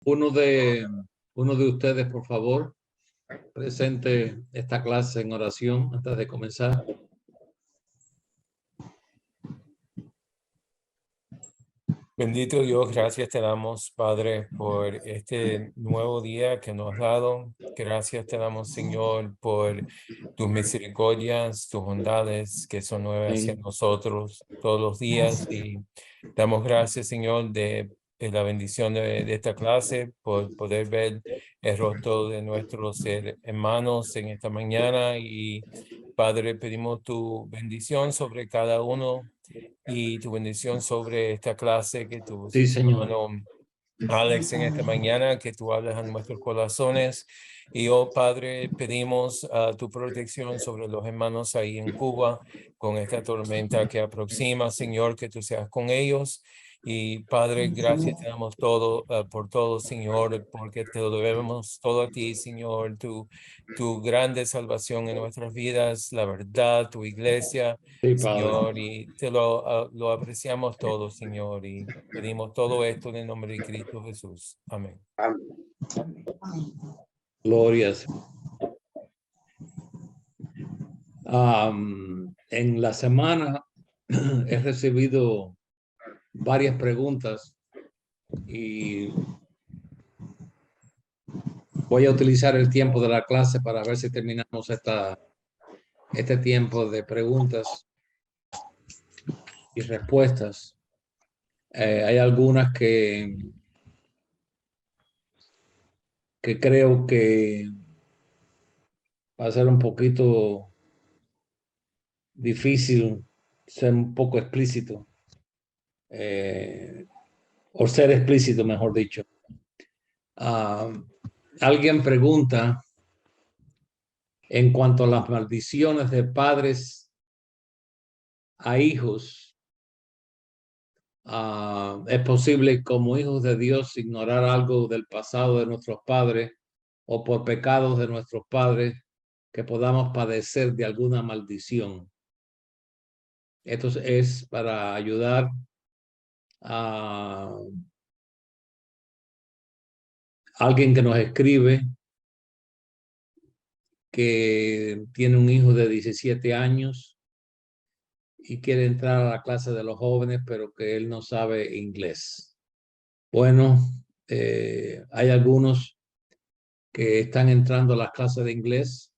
Uno de, uno de ustedes, por favor, presente esta clase en oración antes de comenzar. Bendito Dios, gracias te damos, Padre, por este nuevo día que nos has dado. Gracias te damos, Señor, por tus misericordias, tus bondades que son nuevas hacia nosotros todos los días. Y damos gracias, Señor, de la bendición de esta clase, por poder ver el rostro de nuestros hermanos en esta mañana. Y, Padre, pedimos tu bendición sobre cada uno y tu bendición sobre esta clase, que tu Sí, Señor. hermano Alex en esta mañana, que tú hablas a nuestros corazones. Y oh Padre, pedimos tu protección sobre los hermanos ahí en Cuba con esta tormenta que aproxima, Señor, que tú seas con ellos. Y Padre, gracias te damos todo por todo, Señor, porque te lo debemos todo a ti, Señor, tu grande salvación en nuestras vidas, la verdad, tu iglesia, Sí, Padre. Señor, y te lo apreciamos todo, Señor, y pedimos todo esto en el nombre de Cristo Jesús. Amén. Glorias. En la semana he recibido varias preguntas y voy a utilizar el tiempo de la clase para ver si terminamos este tiempo de preguntas y respuestas. Hay algunas que creo que va a ser un poquito difícil ser un poco explícito, o ser explícito, mejor dicho. Alguien pregunta en cuanto a las maldiciones de padres a hijos. ¿Es posible como hijos de Dios ignorar algo del pasado de nuestros padres o por pecados de nuestros padres que podamos padecer de alguna maldición? Esto es para ayudar a alguien que nos escribe que tiene un hijo de 17 años y quiere entrar a la clase de los jóvenes, pero que él no sabe inglés. Bueno, hay algunos que están entrando a las clases de inglés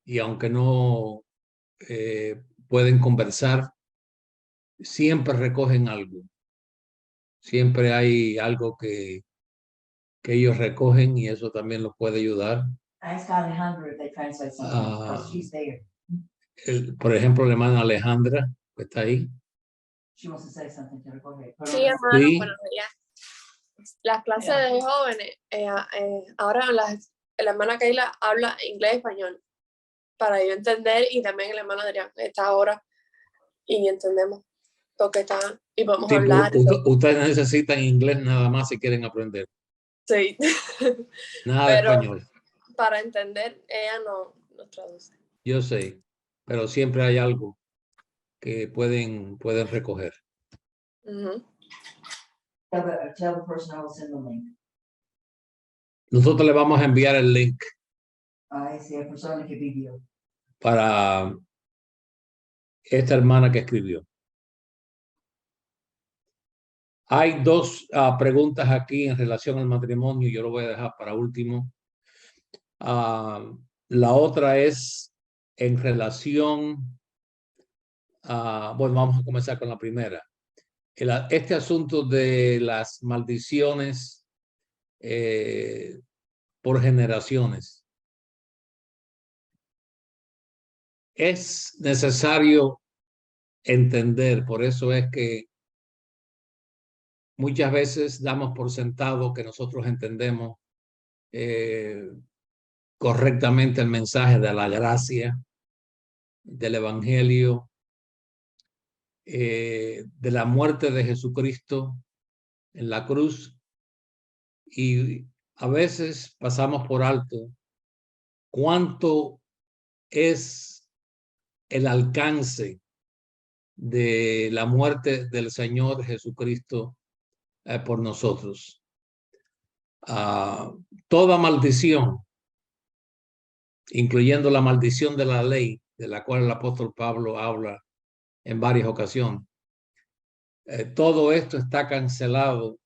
y aunque no pueden conversar, siempre recogen algo. Siempre hay algo que ellos recogen y eso también los puede ayudar. Por ejemplo, la hermana Alejandra, que está ahí. Sí, hermano, Sí. buenos días. Las clases de jóvenes, ahora la hermana Keila habla inglés y español para yo entender, y también la hermana Adrián está ahora y entendemos lo que está y podemos hablar. Ustedes necesitan inglés nada más si quieren aprender. Sí. Nada de español. Para entender, ella no traduce. Yo sé, pero siempre hay algo que pueden recoger. Tell the person I will send the link. Nosotros le vamos a enviar el link Esa persona que vivió. para esta hermana que escribió. Hay dos preguntas aquí en relación al matrimonio. Yo lo voy a dejar para último. La otra es en relación bueno, vamos a comenzar con la primera. Este asunto de las maldiciones por generaciones. Es necesario entender, por eso es que muchas veces damos por sentado que nosotros entendemos correctamente el mensaje de la gracia, del evangelio, de la muerte de Jesucristo en la cruz, y a veces pasamos por alto cuánto es el alcance de la muerte del Señor Jesucristo por nosotros. Toda maldición, incluyendo la maldición de la ley, de la cual el apóstol Pablo habla en varias ocasiones, todo esto está cancelado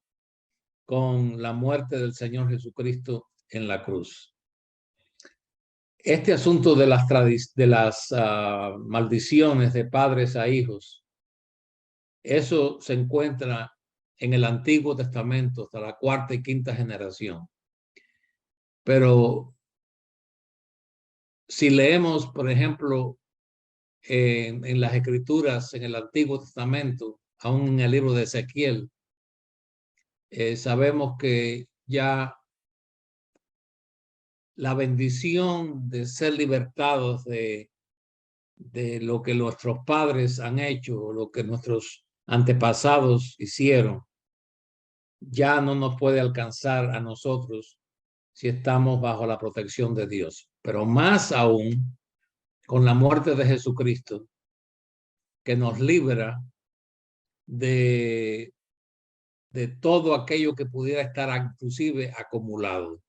con la muerte del Señor Jesucristo en la cruz. Este asunto de las maldiciones de padres a hijos, eso se encuentra en el Antiguo Testamento hasta la 4ª y 5ª generación. Pero si leemos, por ejemplo, en las Escrituras, en el Antiguo Testamento, aún en el libro de Ezequiel, sabemos que ya la bendición de ser libertados de lo que nuestros padres han hecho, lo que nuestros antepasados hicieron, ya no nos puede alcanzar a nosotros si estamos bajo la protección de Dios. Pero más aún, con la muerte de Jesucristo, que nos libra de todo aquello que pudiera estar inclusive acumulado.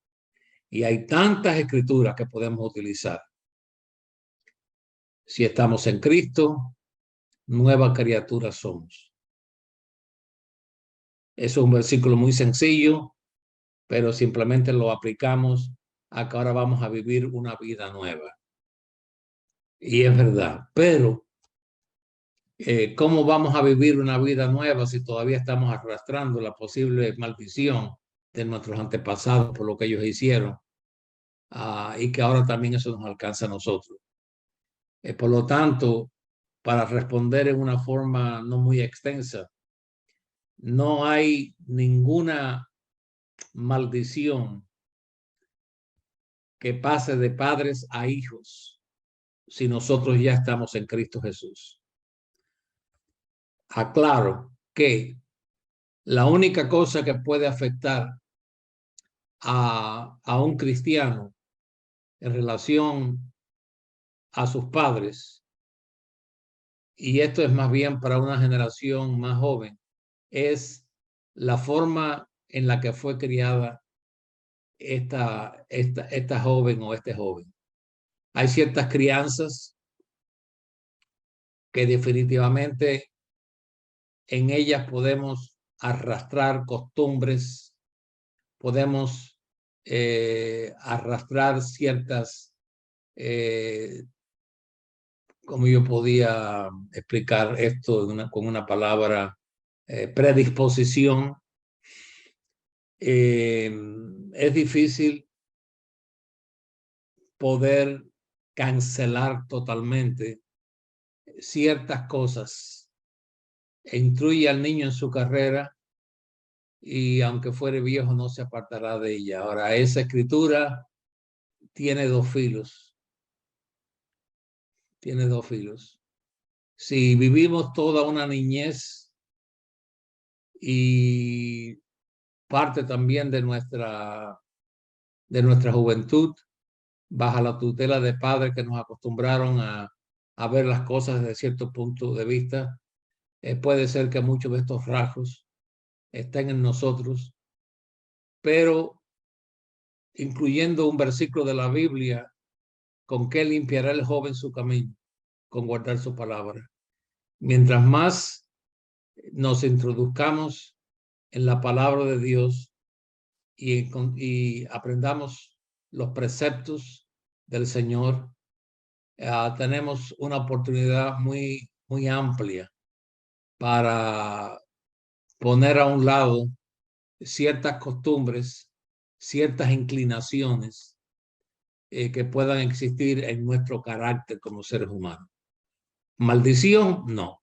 Y hay tantas escrituras que podemos utilizar. Si estamos en Cristo, nueva criatura somos. Es un versículo muy sencillo, pero simplemente lo aplicamos a que ahora vamos a vivir una vida nueva. Y es verdad, pero ¿cómo vamos a vivir una vida nueva si todavía estamos arrastrando la posible maldición de nuestros antepasados por lo que ellos hicieron? Y que ahora también eso nos alcanza a nosotros. Por lo tanto, para responder en una forma no muy extensa, no hay ninguna maldición que pase de padres a hijos si nosotros ya estamos en Cristo Jesús. Aclaro que la única cosa que puede afectar a un cristiano en relación a sus padres, y esto es más bien para una generación más joven, es la forma en la que fue criada esta joven o este joven. Hay ciertas crianzas que definitivamente en ellas podemos arrastrar costumbres, podemos arrastrar ciertas, como yo podía explicar esto con una palabra, predisposición. Es difícil poder cancelar totalmente ciertas cosas. Instruye al niño en su carrera y aunque fuere viejo no se apartará de ella. Ahora, esa escritura tiene dos filos. Tiene dos filos. Si vivimos toda una niñez y parte también de nuestra juventud bajo la tutela de padres que nos acostumbraron a ver las cosas desde cierto punto de vista, puede ser que muchos de estos rasgos estén en nosotros, pero incluyendo un versículo de la Biblia, ¿con qué limpiará el joven su camino? Con guardar su palabra. Mientras más nos introduzcamos en la palabra de Dios y aprendamos los preceptos del Señor, tenemos una oportunidad muy, muy amplia para poner a un lado ciertas costumbres, ciertas inclinaciones que puedan existir en nuestro carácter como seres humanos. Maldición, no.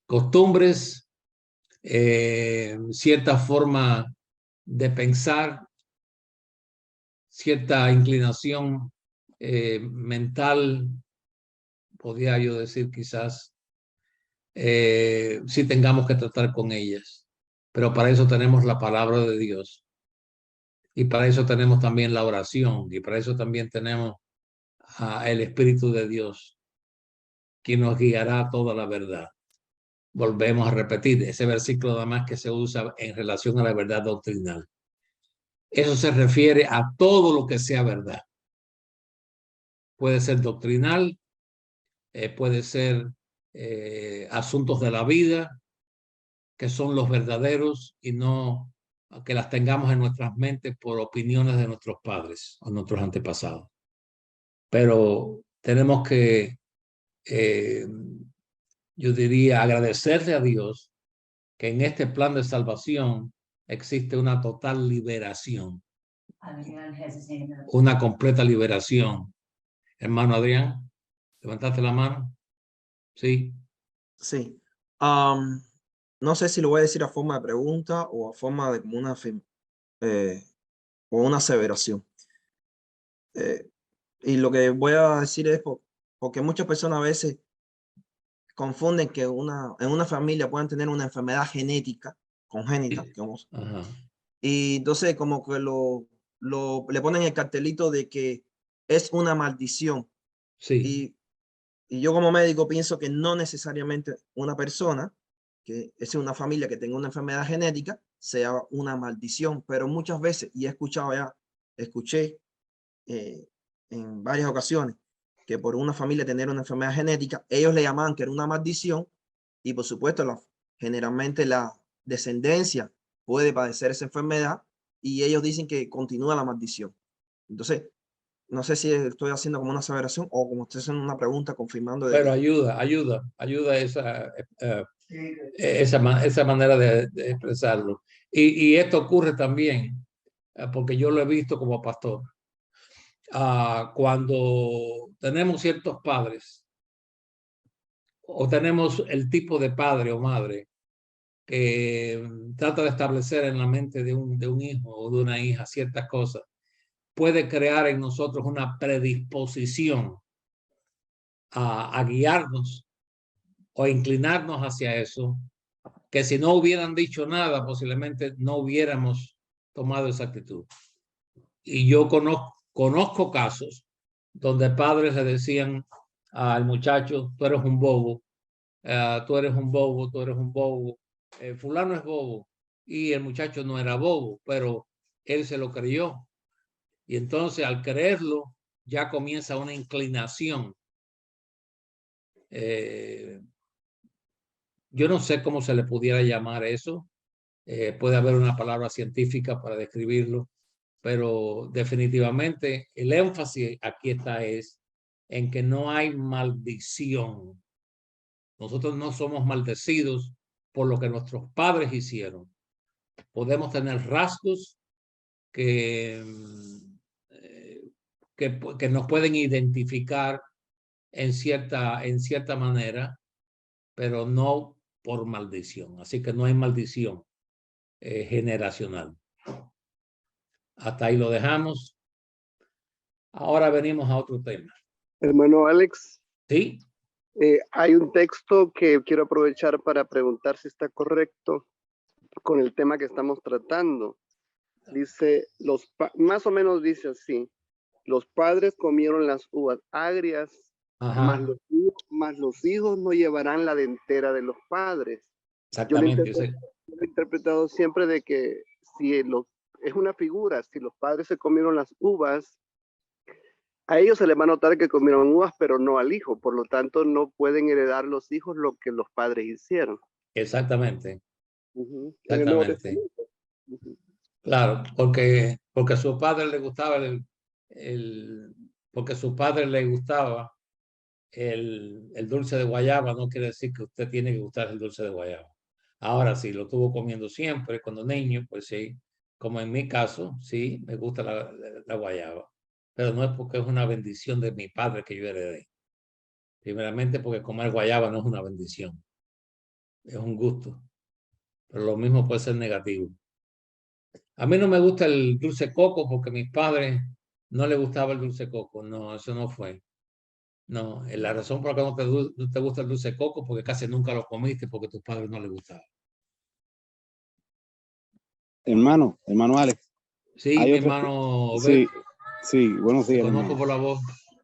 Costumbres, cierta forma de pensar, cierta inclinación mental, podría yo decir quizás, si tengamos que tratar con ellas. Pero para eso tenemos la palabra de Dios. Y para eso tenemos también la oración. Y para eso también tenemos el Espíritu de Dios, quien nos guiará a toda la verdad. Volvemos a repetir ese versículo nada más que se usa en relación a la verdad doctrinal. Eso se refiere a todo lo que sea verdad. Puede ser doctrinal, puede ser asuntos de la vida, que son los verdaderos y no que las tengamos en nuestras mentes por opiniones de nuestros padres o nuestros antepasados. Pero tenemos que, yo diría, agradecerle a Dios que en este plan de salvación existe una total liberación, una completa liberación. Hermano Adrián, levantaste la mano. Sí. Sí. No sé si lo voy a decir a forma de pregunta o a forma de como una, o una aseveración. Y lo que voy a decir es porque muchas personas a veces confunden que en una familia pueden tener una enfermedad genética, congénita, digamos. Ajá. Y entonces como que le ponen el cartelito de que es una maldición. Sí. Y yo como médico pienso que no necesariamente una persona, que es una familia que tenga una enfermedad genética, sea una maldición, pero muchas veces, y escuché en varias ocasiones, que por una familia tener una enfermedad genética, ellos le llamaban que era una maldición, y por supuesto generalmente la descendencia puede padecer esa enfermedad, y ellos dicen que continúa la maldición. Entonces, no sé si estoy haciendo como una aseveración o como estoy haciendo una pregunta confirmando. Pero ayuda esa manera de expresarlo. Y esto ocurre también, porque yo lo he visto como pastor. Cuando tenemos ciertos padres o tenemos el tipo de padre o madre que trata de establecer en la mente de un hijo o de una hija ciertas cosas, puede crear en nosotros una predisposición a guiarnos o inclinarnos hacia eso, que si no hubieran dicho nada, posiblemente no hubiéramos tomado esa actitud. Y yo conozco casos donde padres le decían al muchacho, tú eres un bobo, tú eres un bobo, tú eres un bobo, fulano es bobo. Y el muchacho no era bobo, pero él se lo creyó. Y entonces al creerlo, ya comienza una inclinación. Yo no sé cómo se le pudiera llamar eso. Puede haber una palabra científica para describirlo, pero definitivamente el énfasis aquí está es en que no hay maldición. Nosotros no somos maldecidos por lo que nuestros padres hicieron. Podemos tener rasgos que nos pueden identificar en cierta manera, pero no por maldición. Así que no hay maldición generacional. Hasta ahí lo dejamos. Ahora venimos a otro tema. Hermano Alex, ¿Sí? hay un texto que quiero aprovechar para preguntar si está correcto con el tema que estamos tratando. Dice, más o menos dice así, los padres comieron las uvas agrias, mas los hijos no llevarán la dentera de los padres. Exactamente. Yo lo he interpretado siempre de que es una figura, si los padres se comieron las uvas, a ellos se les va a notar que comieron uvas, pero no al hijo. Por lo tanto, no pueden heredar los hijos lo que los padres hicieron. Exactamente. En el Nuevo Testamento. Claro, porque a su padre le gustaba porque a su padre le gustaba el dulce de guayaba, no quiere decir que usted tiene que gustar el dulce de guayaba. Ahora, si lo estuvo comiendo siempre cuando niño, pues sí, como en mi caso, sí, me gusta la guayaba. Pero no es porque es una bendición de mi padre que yo heredé. Primeramente porque comer guayaba no es una bendición, es un gusto. Pero lo mismo puede ser negativo. A mí no me gusta el dulce coco porque a mis padres no les gustaba el dulce coco. No, eso no fue. No, la razón por la que no te gusta el dulce coco porque casi nunca lo comiste porque a tus padres no les gustaba. Hermano Alex. Sí, mi hermano. Sí, buenos días. Te conozco por la voz.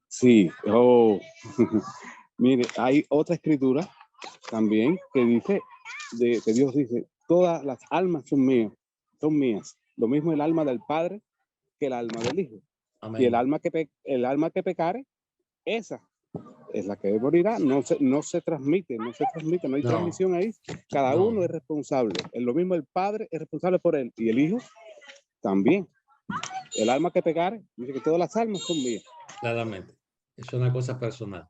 Sí, mire, hay otra escritura también que dice, que Dios dice, todas las almas son mías. lo mismo el alma del Padre que el alma del Hijo. Y Amén. el alma que pecare, esa es la que morirá. No se transmite, no hay No. transmisión ahí. Cada No. uno es responsable. Es lo mismo el Padre es responsable por él y el Hijo también. El alma que pecare, dice que todas las almas son mías. Claramente. Es una cosa personal.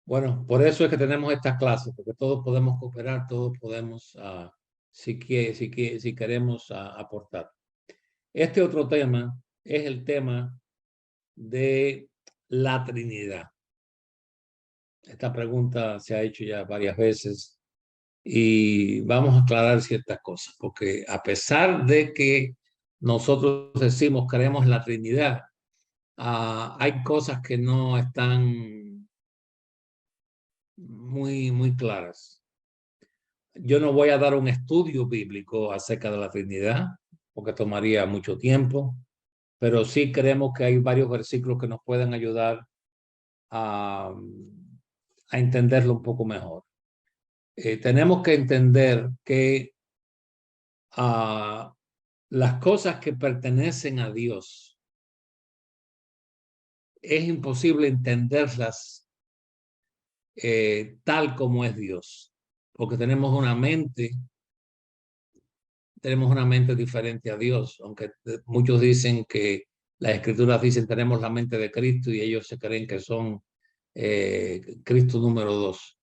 Bueno, por eso es que tenemos estas clases, porque todos podemos cooperar, todos podemos, si queremos aportar. Este otro tema es el tema de la Trinidad. Esta pregunta se ha hecho ya varias veces y vamos a aclarar ciertas cosas, porque a pesar de que nosotros decimos creemos en la Trinidad, hay cosas que no están muy claras. Yo no voy a dar un estudio bíblico acerca de la Trinidad, porque tomaría mucho tiempo, pero sí creemos que hay varios versículos que nos pueden ayudar a entenderlo un poco mejor. Tenemos que entender que las cosas que pertenecen a Dios es imposible entenderlas tal como es Dios, porque tenemos una mente diferente a Dios, aunque muchos dicen que las escrituras dicen tenemos la mente de Cristo y ellos se creen que son Cristo número 2.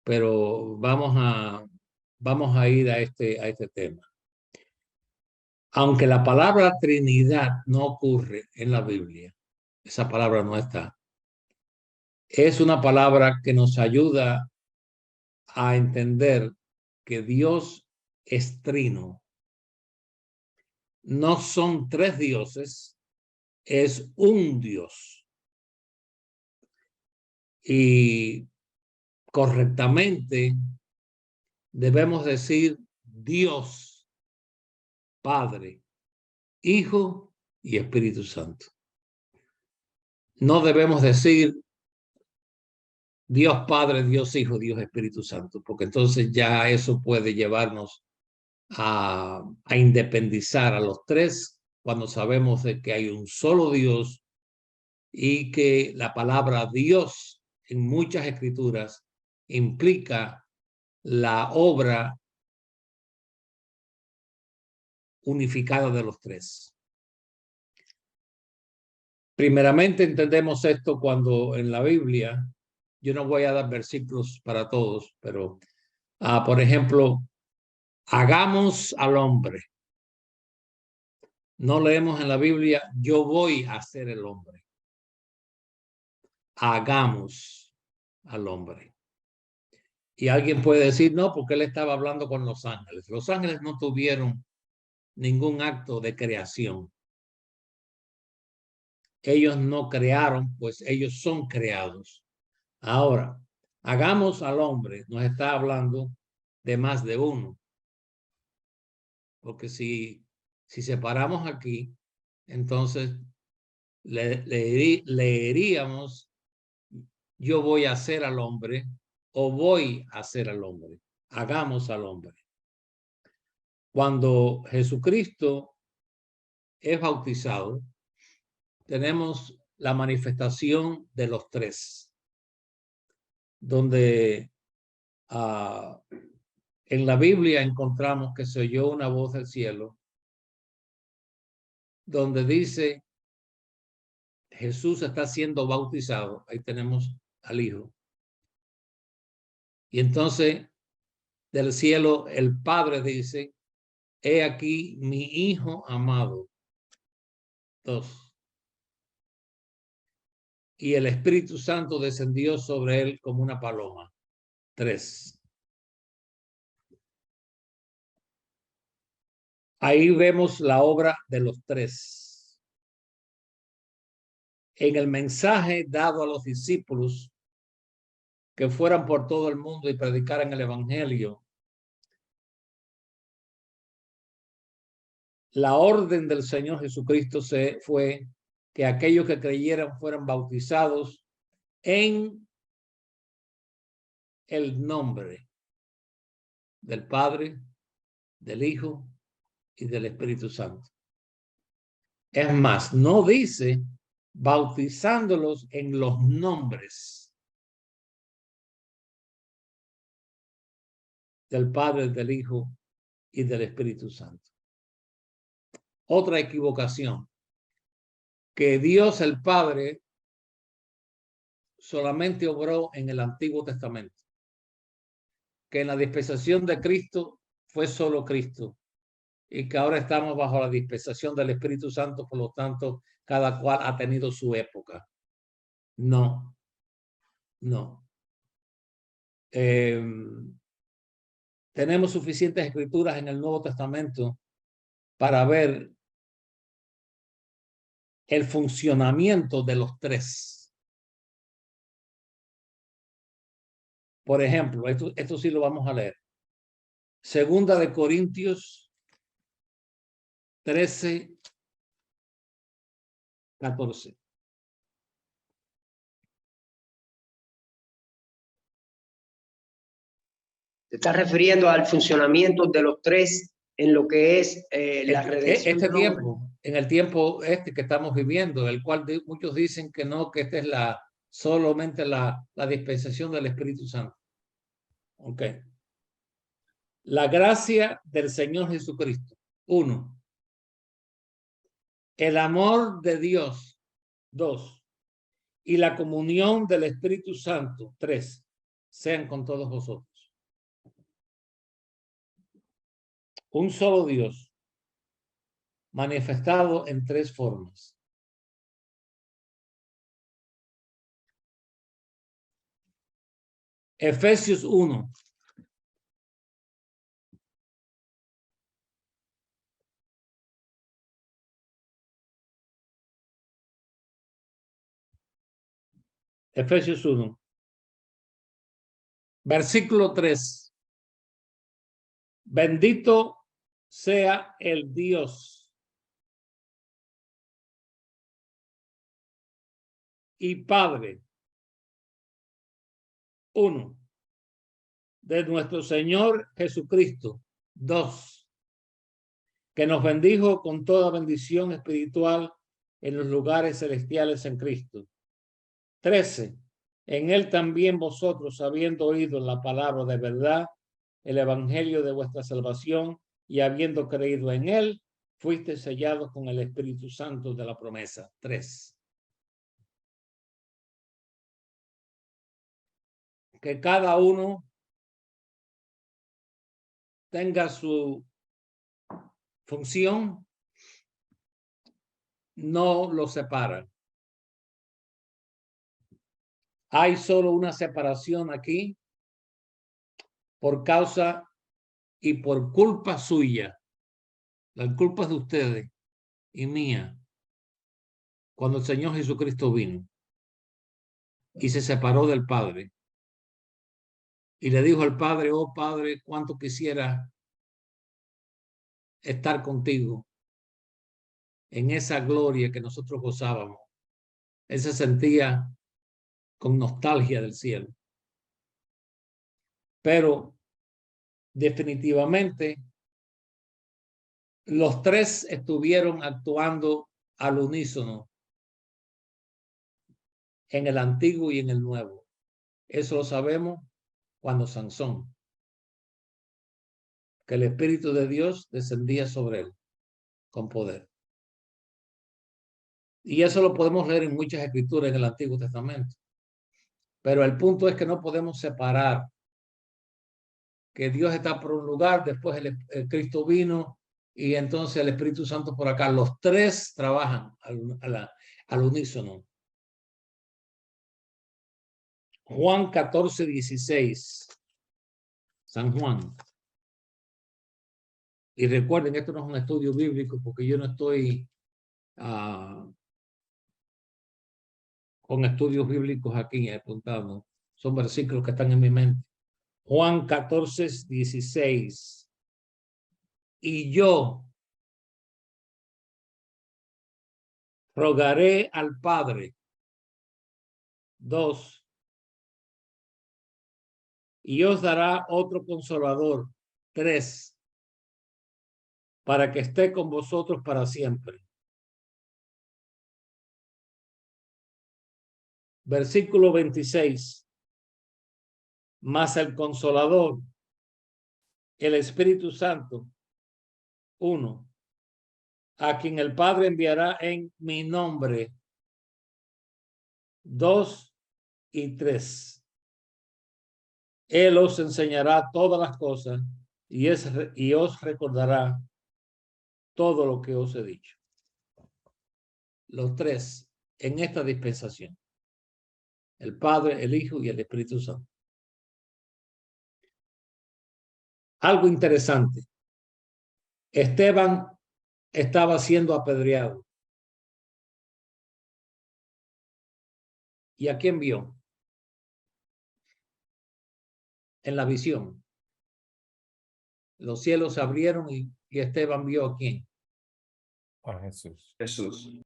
Pero vamos a ir a este tema. Aunque la palabra Trinidad no ocurre en la Biblia, esa palabra no está. Es una palabra que nos ayuda a entender que Dios es trino. No son tres dioses, es un Dios. Y correctamente debemos decir Dios, Padre, Hijo y Espíritu Santo. No debemos decir Dios Padre, Dios Hijo, Dios Espíritu Santo, porque entonces ya eso puede llevarnos a independizar a los tres cuando sabemos de que hay un solo Dios y que la palabra Dios en muchas escrituras implica la obra unificada de los tres. Primeramente entendemos esto cuando en la Biblia, yo no voy a dar versículos para todos, pero por ejemplo, hagamos al hombre. No leemos en la Biblia, yo voy a ser el hombre. Hagamos al hombre. Y alguien puede decir, no, porque él estaba hablando con los ángeles. Los ángeles no tuvieron ningún acto de creación. Ellos no crearon, pues ellos son creados. Ahora, hagamos al hombre, nos está hablando de más de uno. Porque si separamos aquí, entonces leeríamos yo voy a hacer al hombre o voy a hacer al hombre. Hagamos al hombre. Cuando Jesucristo es bautizado, tenemos la manifestación de los tres, donde en la Biblia encontramos que se oyó una voz del cielo, donde dice Jesús está siendo bautizado. Ahí tenemos al Hijo. Y entonces del cielo el Padre dice, he aquí mi Hijo amado. 2. Y el Espíritu Santo descendió sobre él como una paloma. 3. Ahí vemos la obra de los tres. En el mensaje dado a los discípulos que fueran por todo el mundo y predicaran el evangelio, la orden del Señor Jesucristo fue que aquellos que creyeran fueran bautizados en el nombre del Padre, del Hijo y del Espíritu Santo. Es más, no dice bautizándolos en los nombres del Padre, del Hijo y del Espíritu Santo. Otra equivocación, que Dios el Padre solamente obró en el Antiguo Testamento, que en la dispensación de Cristo fue solo Cristo y que ahora estamos bajo la dispensación del Espíritu Santo, por lo tanto, cada cual ha tenido su época. No, no. Tenemos suficientes escrituras en el Nuevo Testamento para ver el funcionamiento de los tres. Por ejemplo, esto sí lo vamos a leer. Segunda de Corintios 13, 14. Te estás refiriendo al funcionamiento de los tres en lo que es la redención. Este tiempo, en el tiempo este que estamos viviendo, el cual muchos dicen que no, que esta es solamente la dispensación del Espíritu Santo. Ok. La gracia del Señor Jesucristo. 1. El amor de Dios. 2. Y la comunión del Espíritu Santo. 3. Sean con todos vosotros. Un solo Dios, manifestado en tres formas. Efesios 1. Efesios 1. Versículo 3. Bendito sea el Dios y Padre, 1, de nuestro Señor Jesucristo. 2, que nos bendijo con toda bendición espiritual en los lugares celestiales en Cristo. 13, en él también vosotros, habiendo oído la palabra de verdad, el evangelio de vuestra salvación, y habiendo creído en él, fuiste sellados con el Espíritu Santo de la promesa. 3. Que cada uno tenga su función, no lo separa. Hay solo una separación aquí por causa y por culpa suya. La culpa es de ustedes y mía. Cuando el Señor Jesucristo vino y se separó del Padre y le dijo al Padre: oh Padre, cuánto quisiera estar contigo en esa gloria que nosotros gozábamos. Él se sentía con nostalgia del cielo. Pero definitivamente los tres estuvieron actuando al unísono en el antiguo y en el nuevo. Eso lo sabemos cuando Sansón, que el Espíritu de Dios descendía sobre él con poder. Y eso lo podemos leer en muchas escrituras en el Antiguo Testamento. Pero el punto es que no podemos separar que Dios está por un lugar, después el Cristo vino y entonces el Espíritu Santo por acá. Los tres trabajan al unísono. Juan 14, 16. San Juan. Y recuerden, esto no es un estudio bíblico porque yo no estoy con estudios bíblicos aquí apuntados. Son versículos que están en mi mente. Juan 14, 16. Y yo rogaré al Padre. 2. Y os dará otro consolador. 3. para que esté con vosotros para siempre. Versículo 26. Mas el Consolador, el Espíritu Santo, uno, a quien el Padre enviará en mi nombre. 2 y 3. Él os enseñará todas las cosas y os recordará todo lo que os he dicho. Los tres en esta dispensación. El Padre, el Hijo y el Espíritu Santo. Algo interesante. Esteban estaba siendo apedreado. ¿Y a quién vio? En la visión. Los cielos se abrieron y Esteban vio a quién. A Jesús. Jesús.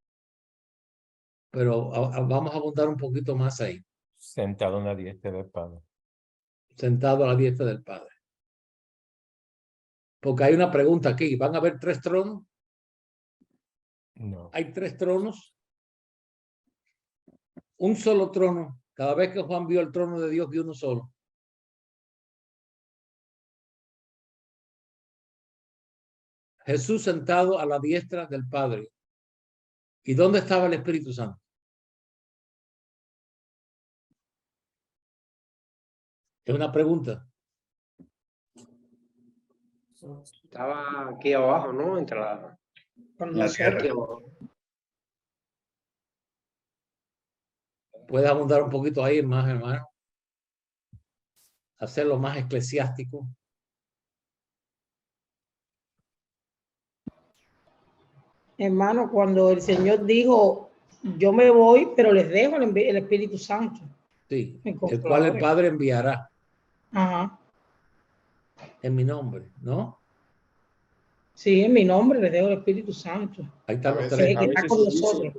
Pero vamos a abundar un poquito más ahí. Sentado en la diestra del Padre. Sentado a la diestra del Padre. Porque hay una pregunta aquí. ¿Van a haber 3 tronos? No. ¿Hay 3 tronos? Un solo trono. Cada vez que Juan vio el trono de Dios, vio uno solo. Jesús sentado a la diestra del Padre. ¿Y dónde estaba el Espíritu Santo? Es una pregunta. Estaba aquí abajo, ¿no? Entre la... En la tierra. aquí abajo. ¿Puedes abundar un poquito ahí más, hermano? Hacerlo más eclesiástico. Hermano, cuando el Señor dijo, yo me voy, pero les dejo el Espíritu Santo. Sí, El el cual el Consolador. Padre enviará Ajá. en mi nombre, ¿no? Sí, en mi nombre les dejo el Espíritu Santo. Ahí están los veces- tres. Que está con nosotros.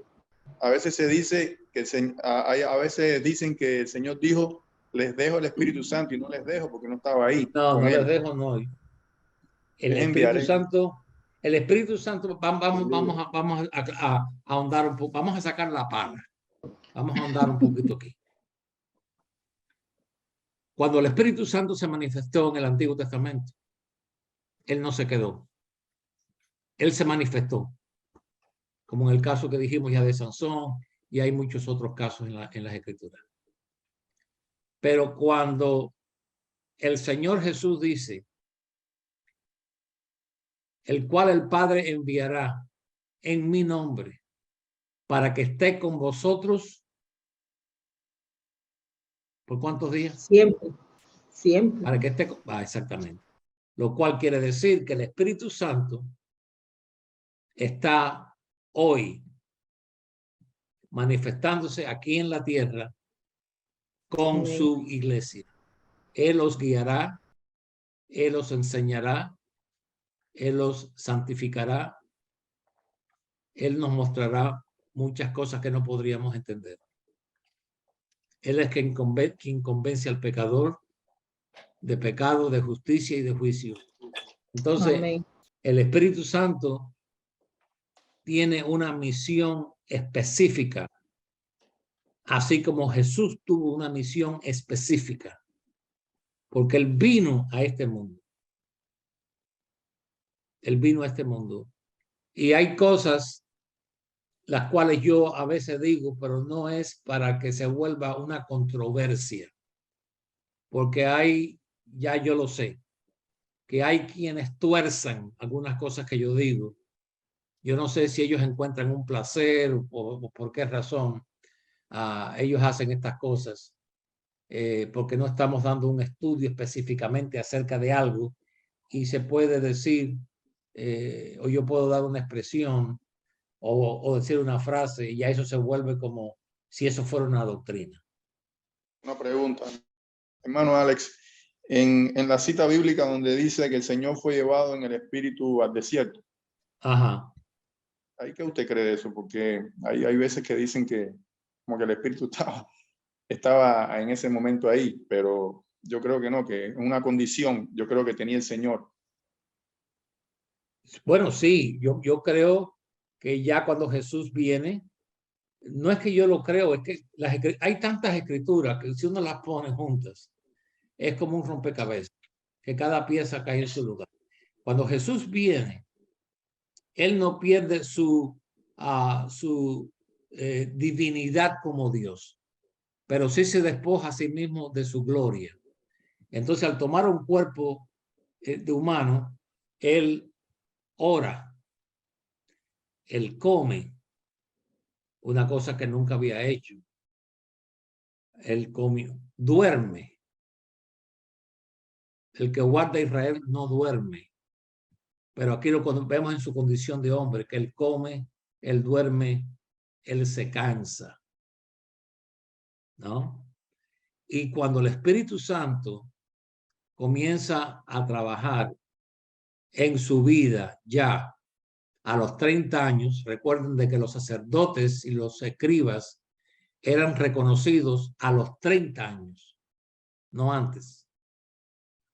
A veces se dice que a veces dicen que el Señor dijo, les dejo el Espíritu Santo y no les dejo porque no estaba ahí. No, con no él. les dejo, no. El Les Espíritu enviaré. Santo, vamos a ahondar un poco, vamos a sacar la pala. Vamos a ahondar un poquito aquí. Cuando el Espíritu Santo se manifestó en el Antiguo Testamento, él no se quedó. Él se manifestó. Como en el caso que dijimos ya de Sansón, y hay muchos otros casos en las Escrituras. Pero cuando el Señor Jesús dice, el cual el Padre enviará en mi nombre para que esté con vosotros, ¿por cuántos días? Siempre. Siempre. Para que esté, exactamente. Lo cual quiere decir que el Espíritu Santo está hoy manifestándose aquí en la tierra con Amén. su iglesia. Él os guiará, Él os enseñará, Él os santificará, Él nos mostrará muchas cosas que no podríamos entender. Él es quien convence al pecador de pecado, de justicia y de juicio. Entonces, Amén. el Espíritu Santo tiene una misión específica, así como Jesús tuvo una misión específica, porque Él vino a este mundo. Él vino a este mundo. Y hay cosas las cuales yo a veces digo, pero no es para que se vuelva una controversia, porque hay, ya yo lo sé, que hay quienes tuerzan algunas cosas que yo digo. Yo no sé si ellos encuentran un placer o por qué razón ellos hacen estas cosas, porque no estamos dando un estudio específicamente acerca de algo y se puede decir, o yo puedo dar una expresión o decir una frase y ya eso se vuelve como si eso fuera una doctrina. Una pregunta. Hermano Alex, en la cita bíblica donde dice que el Señor fue llevado en el Espíritu al desierto. Ajá. ¿Ahí qué usted cree de eso? Porque hay veces que dicen que como que el Espíritu estaba en ese momento ahí, pero yo creo que no, que una condición yo creo que tenía el Señor. Bueno, sí, yo creo que ya cuando Jesús viene, no es que yo lo creo, es que hay tantas escrituras que si uno las pone juntas, es como un rompecabezas, que cada pieza cae en su lugar. Cuando Jesús viene, Él no pierde su divinidad como Dios, pero sí se despoja a sí mismo de su gloria. Entonces, al tomar un cuerpo de humano, Él ora, Él come, una cosa que nunca había hecho. Él comió, duerme. El que guarda a Israel no duerme. Pero aquí lo vemos en su condición de hombre, que él come, él duerme, él se cansa. ¿No? Y cuando el Espíritu Santo comienza a trabajar en su vida ya a los 30 años, recuerden de que los sacerdotes y los escribas eran reconocidos a los 30 años, no antes.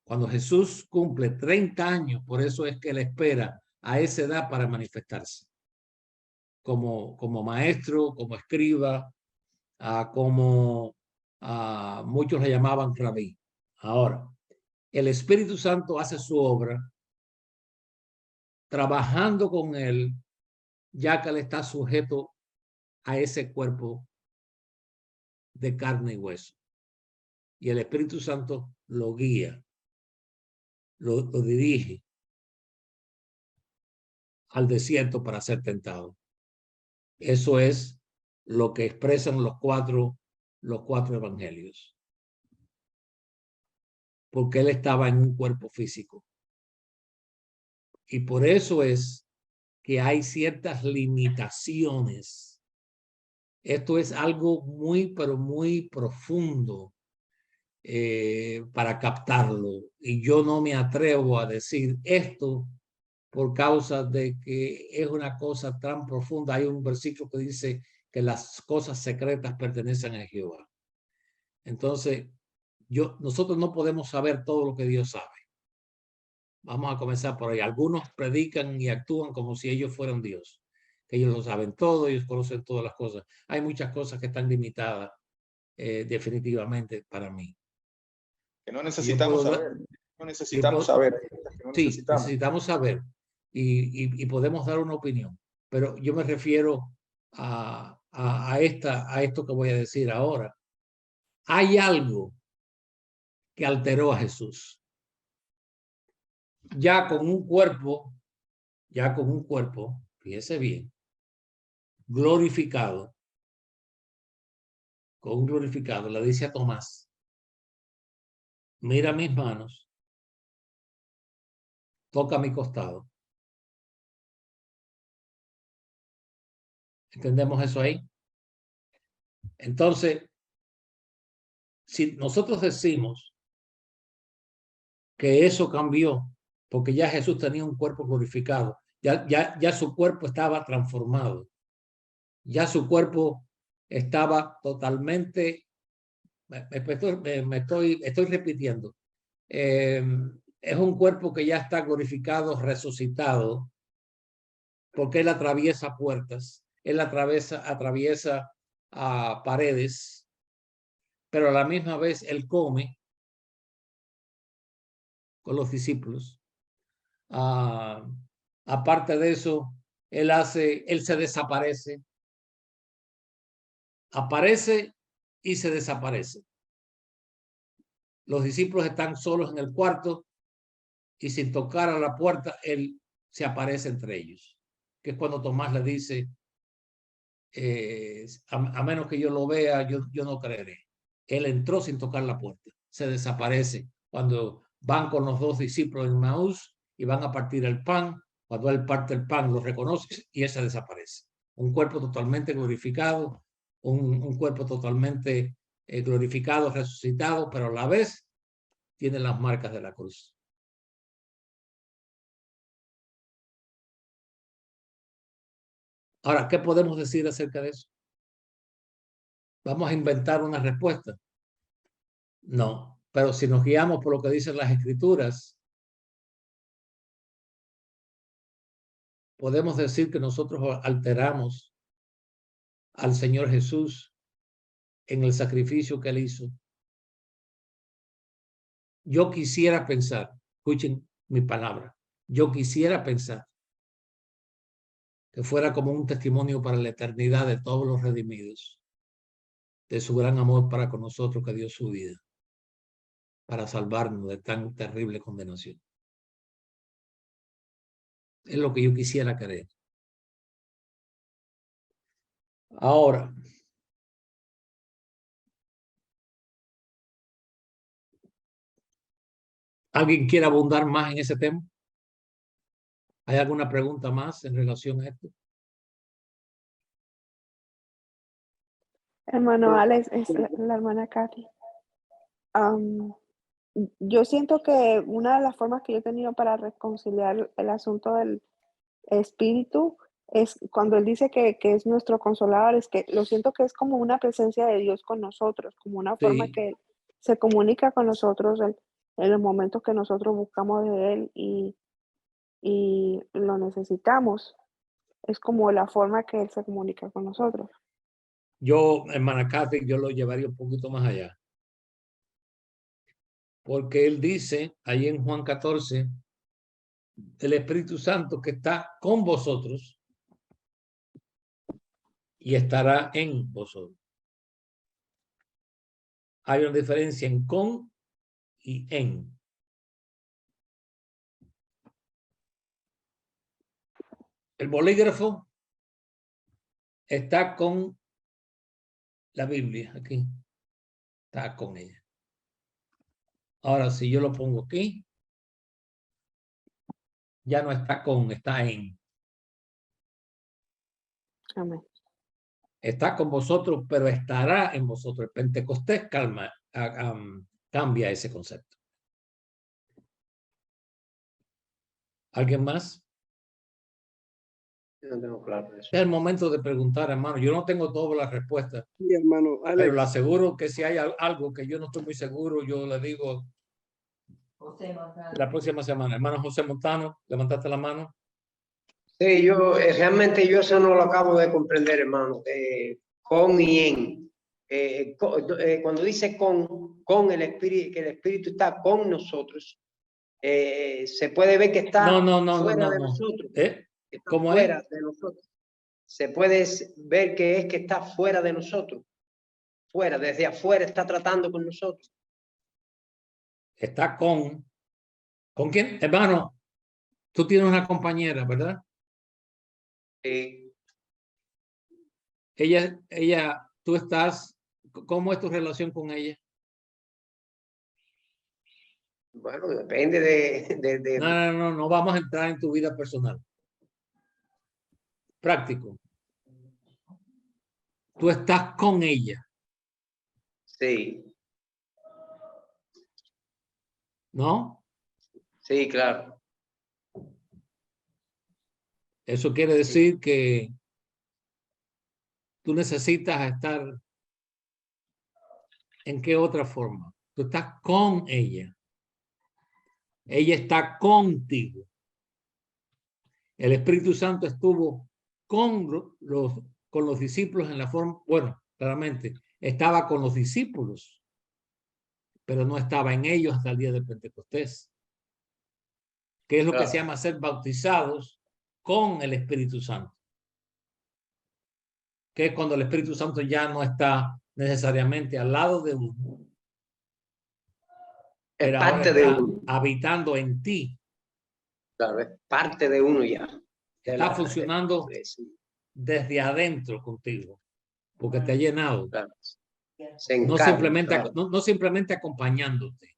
Cuando Jesús cumple 30 años, por eso es que él espera a esa edad para manifestarse. Como maestro, como escriba, como muchos le llamaban rabí. Ahora, el Espíritu Santo hace su obra trabajando con él, ya que él está sujeto a ese cuerpo de carne y hueso. Y el Espíritu Santo lo guía, lo dirige al desierto para ser tentado. Eso es lo que expresan los cuatro evangelios. Porque él estaba en un cuerpo físico. Y por eso es que hay ciertas limitaciones. Esto es algo muy, pero muy profundo para captarlo. Y yo no me atrevo a decir esto por causa de que es una cosa tan profunda. Hay un versículo que dice que las cosas secretas pertenecen a Jehová. Entonces, nosotros no podemos saber todo lo que Dios sabe. Vamos a comenzar por ahí. Algunos predican y actúan como si ellos fueran Dios. Que ellos lo saben todo, ellos conocen todas las cosas. Hay muchas cosas que están limitadas definitivamente para mí. Que no necesitamos saber. No necesitamos saber. Sí, necesitamos saber y podemos dar una opinión. Pero yo me refiero a esto que voy a decir ahora. Hay algo que alteró a Jesús. Ya con un cuerpo, fíjese bien, glorificado, con un glorificado, le dice a Tomás, mira mis manos, toca mi costado. ¿Entendemos eso ahí? Entonces, si nosotros decimos que eso cambió, porque ya Jesús tenía un cuerpo glorificado, ya su cuerpo estaba transformado, ya su cuerpo estaba totalmente, estoy repitiendo, es un cuerpo que ya está glorificado, resucitado, porque él atraviesa puertas, él atraviesa paredes, pero a la misma vez él come con los discípulos. Aparte de eso, él se desaparece, aparece y se desaparece. Los discípulos están solos en el cuarto y sin tocar a la puerta, él se aparece entre ellos. Que es cuando Tomás le dice, a menos que yo lo vea, yo no creeré. Él entró sin tocar la puerta, se desaparece. Cuando van con los dos discípulos en Maús y van a partir el pan, cuando él parte el pan, lo reconoce y él se desaparece. Un cuerpo totalmente glorificado, un cuerpo totalmente glorificado, resucitado, pero a la vez tiene las marcas de la cruz. Ahora, ¿qué podemos decir acerca de eso? ¿Vamos a inventar una respuesta? No, pero si nos guiamos por lo que dicen las Escrituras, podemos decir que nosotros alteramos al Señor Jesús en el sacrificio que Él hizo. Yo quisiera pensar, escuchen mi palabra, yo quisiera pensar que fuera como un testimonio para la eternidad de todos los redimidos, de su gran amor para con nosotros que dio su vida para salvarnos de tan terrible condenación. Es lo que yo quisiera creer. Ahora, ¿alguien quiere abundar más en ese tema? ¿Hay alguna pregunta más en relación a esto? Hermano Alex, es la hermana Kathy. Yo siento que una de las formas que yo he tenido para reconciliar el asunto del espíritu es cuando él dice que es nuestro consolador, es que lo siento que es como una presencia de Dios con nosotros, como una forma Sí. que él se comunica con nosotros en los momentos que nosotros buscamos de él y lo necesitamos. Es como la forma que él se comunica con nosotros. Yo, hermana Kathy, yo lo llevaría un poquito más allá. Porque él dice ahí en Juan 14, el Espíritu Santo que está con vosotros y estará en vosotros. Hay una diferencia en con y en. El bolígrafo está con la Biblia aquí. Está con ella. Ahora, si yo lo pongo aquí, ya no está con, está en. Amén. Está con vosotros, pero estará en vosotros. El Pentecostés cambia ese concepto. ¿Alguien más? No tengo claro eso. Es el momento de preguntar, hermano. Yo no tengo todas las respuestas, Sí, hermano pero le Alex. aseguro que si hay algo que yo no estoy muy seguro, yo le digo José Montano. la próxima semana. Hermano José Montano, levantaste la mano. Sí, yo realmente yo eso no lo acabo de comprender, hermano. Con y en. Cuando dice con el espíritu, que el espíritu está con nosotros, se puede ver que está fuera de nosotros. Está ¿Cómo fuera es? de nosotros. Se puede ver que es que está fuera de nosotros. Fuera, desde afuera está tratando con nosotros. Está con. ¿Con quién? Hermano, tú tienes una compañera, ¿verdad? Ella, tú estás, ¿cómo es tu relación con ella? Bueno, depende de... No vamos a entrar en tu vida personal. Práctico. Tú estás con ella. Sí. ¿No? Sí, claro. Eso quiere decir que tú necesitas estar. ¿En qué otra forma? Tú estás con ella. Ella está contigo. El Espíritu Santo estuvo con los discípulos en la forma, bueno, claramente, estaba con los discípulos, pero no estaba en ellos hasta el día de Pentecostés. Que es lo que se llama ser bautizados con el Espíritu Santo. Que es cuando el Espíritu Santo ya no está necesariamente al lado de uno. Pero parte ahora de está uno. habitando en ti. Claro, es parte de uno ya. Está funcionando desde adentro contigo, porque te ha llenado. Claro. No simplemente, no simplemente acompañándote.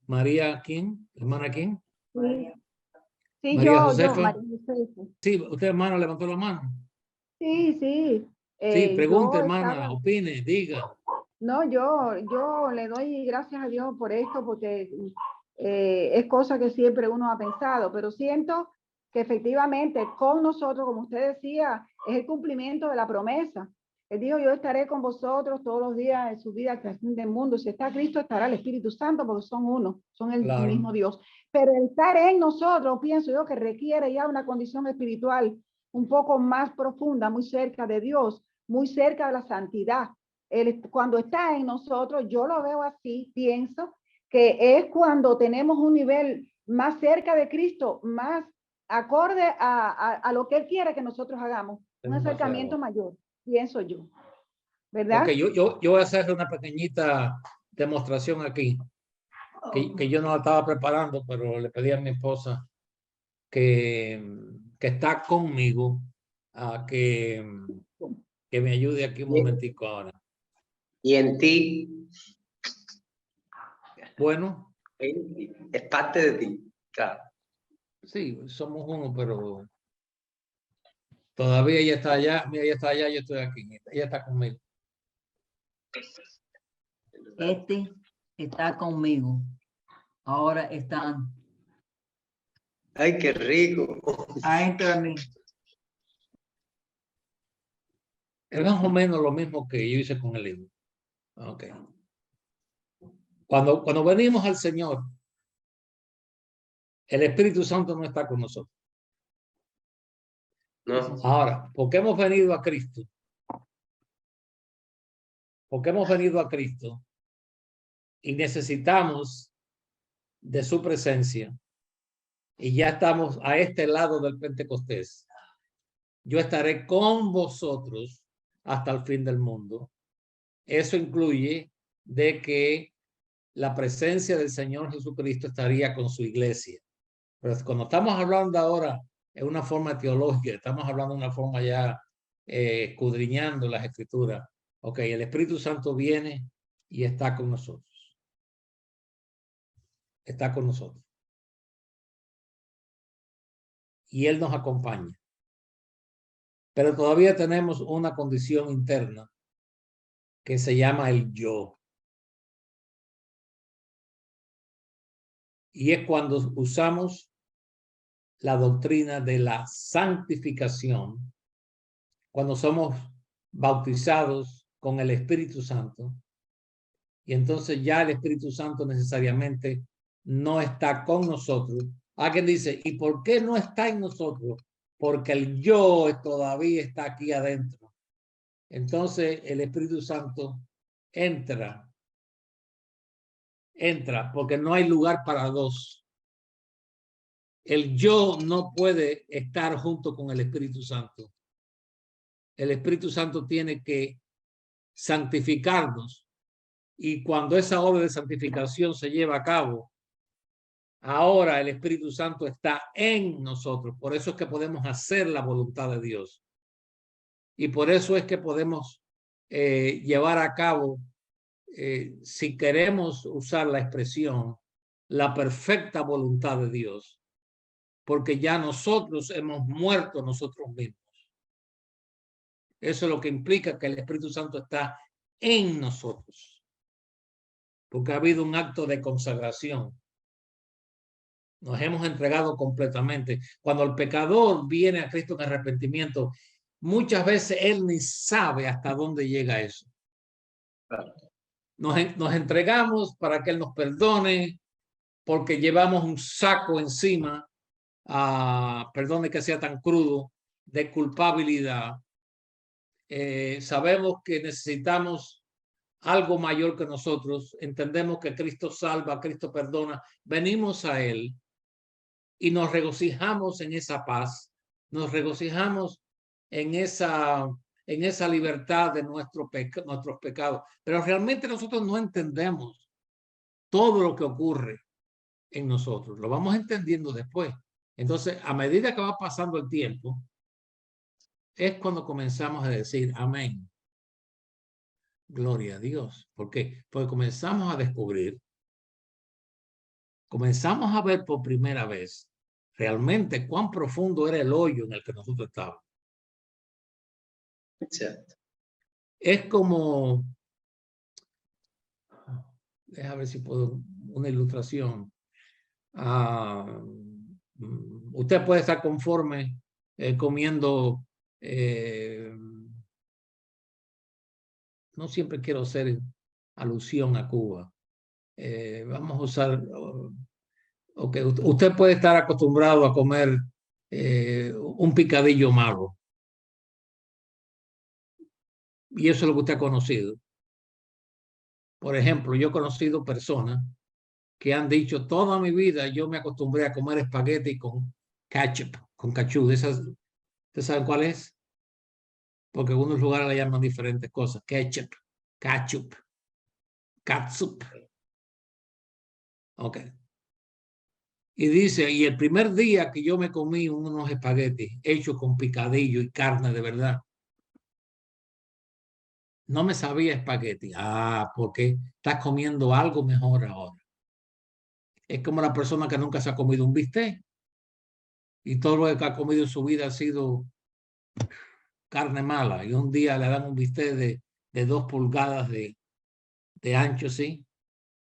María, ¿quién? ¿Hermana quién? Sí, María Josefa. María Josefa. Sí, usted, hermana, levantó la mano. Sí, sí. Sí, pregunte, yo hermana, opine, diga. No, yo le doy gracias a Dios por esto, porque es cosa que siempre uno ha pensado, pero siento que efectivamente con nosotros, como usted decía, es el cumplimiento de la promesa. Él dijo, yo estaré con vosotros todos los días de su vida hasta el fin del mundo. Si está Cristo, estará el Espíritu Santo, porque son uno, son el Claro. mismo Dios. Pero el estar en nosotros, pienso yo, que requiere ya una condición espiritual un poco más profunda, muy cerca de Dios, muy cerca de la santidad. Cuando está en nosotros, yo lo veo así, pienso que es cuando tenemos un nivel más cerca de Cristo, más acorde a lo que Él quiere que nosotros hagamos, un acercamiento mayor, pienso yo, ¿verdad? Ok, yo voy a hacer una pequeñita demostración aquí, que yo no la estaba preparando, pero le pedí a mi esposa que está conmigo a que me ayude aquí un momentico ahora. Y en ti Bueno, es parte de ti, claro. sí, somos uno, pero todavía ella está allá. Mira, ella está allá, yo estoy aquí. Ella está conmigo. Este está conmigo. Ahora están Ay, qué rico. adentro de mí. Es más o menos lo mismo que yo hice con el hijo. Ok. Cuando venimos al Señor, el Espíritu Santo no está con nosotros. No. Ahora, ¿por qué hemos venido a Cristo? Porque hemos venido a Cristo y necesitamos de su presencia. Y ya estamos a este lado del Pentecostés. Yo estaré con vosotros hasta el fin del mundo. Eso incluye de que la presencia del Señor Jesucristo estaría con su iglesia. Pero cuando estamos hablando ahora en una forma teológica, estamos hablando de una forma ya escudriñando las Escrituras. Ok, el Espíritu Santo viene y está con nosotros. Está con nosotros. Y Él nos acompaña. Pero todavía tenemos una condición interna que se llama el yo. Y es cuando usamos la doctrina de la santificación, cuando somos bautizados con el Espíritu Santo, y entonces ya el Espíritu Santo necesariamente no está con nosotros. Alguien dice, ¿y por qué no está en nosotros? Porque el yo todavía está aquí adentro. Entonces el Espíritu Santo entra, porque no hay lugar para dos. El yo no puede estar junto con el Espíritu Santo. El Espíritu Santo tiene que santificarnos. Y cuando esa obra de santificación se lleva a cabo, ahora el Espíritu Santo está en nosotros. Por eso es que podemos hacer la voluntad de Dios. Y por eso es que podemos llevar a cabo, si queremos usar la expresión, la perfecta voluntad de Dios. Porque ya nosotros hemos muerto nosotros mismos. Eso es lo que implica que el Espíritu Santo está en nosotros. Porque ha habido un acto de consagración. Nos hemos entregado completamente. Cuando el pecador viene a Cristo en arrepentimiento, muchas veces él ni sabe hasta dónde llega eso. Nos entregamos para que Él nos perdone, porque llevamos un saco encima, perdone que sea tan crudo, de culpabilidad. Sabemos que necesitamos algo mayor que nosotros. Entendemos que Cristo salva, Cristo perdona. Venimos a Él y nos regocijamos en esa paz. Nos regocijamos en esa libertad de nuestros pecados. Pero realmente nosotros no entendemos todo lo que ocurre en nosotros. Lo vamos entendiendo después. Entonces, a medida que va pasando el tiempo, es cuando comenzamos a decir amén. Gloria a Dios. ¿Por qué? Porque comenzamos a descubrir, comenzamos a ver por primera vez realmente cuán profundo era el hoyo en el que nosotros estábamos. Exacto. Es como, déjame ver si puedo, una ilustración. Usted puede estar conforme comiendo no siempre quiero hacer alusión a Cuba. Vamos a usar, okay, usted puede estar acostumbrado a comer un picadillo malo. Y eso es lo que usted ha conocido. Por ejemplo, yo he conocido personas que han dicho, toda mi vida yo me acostumbré a comer espagueti con ketchup, con cachú. ¿Ustedes saben cuál es? Porque en algunos lugares le llaman diferentes cosas. Ketchup, ketchup, catsup. Ok. Y dice, y el primer día que yo me comí unos espaguetis hechos con picadillo y carne de verdad, no me sabía espagueti. Ah, porque estás comiendo algo mejor ahora. Es como la persona que nunca se ha comido un bistec y todo lo que ha comido en su vida ha sido carne mala. Y un día le dan un bistec de 2 pulgadas de ancho, ¿sí?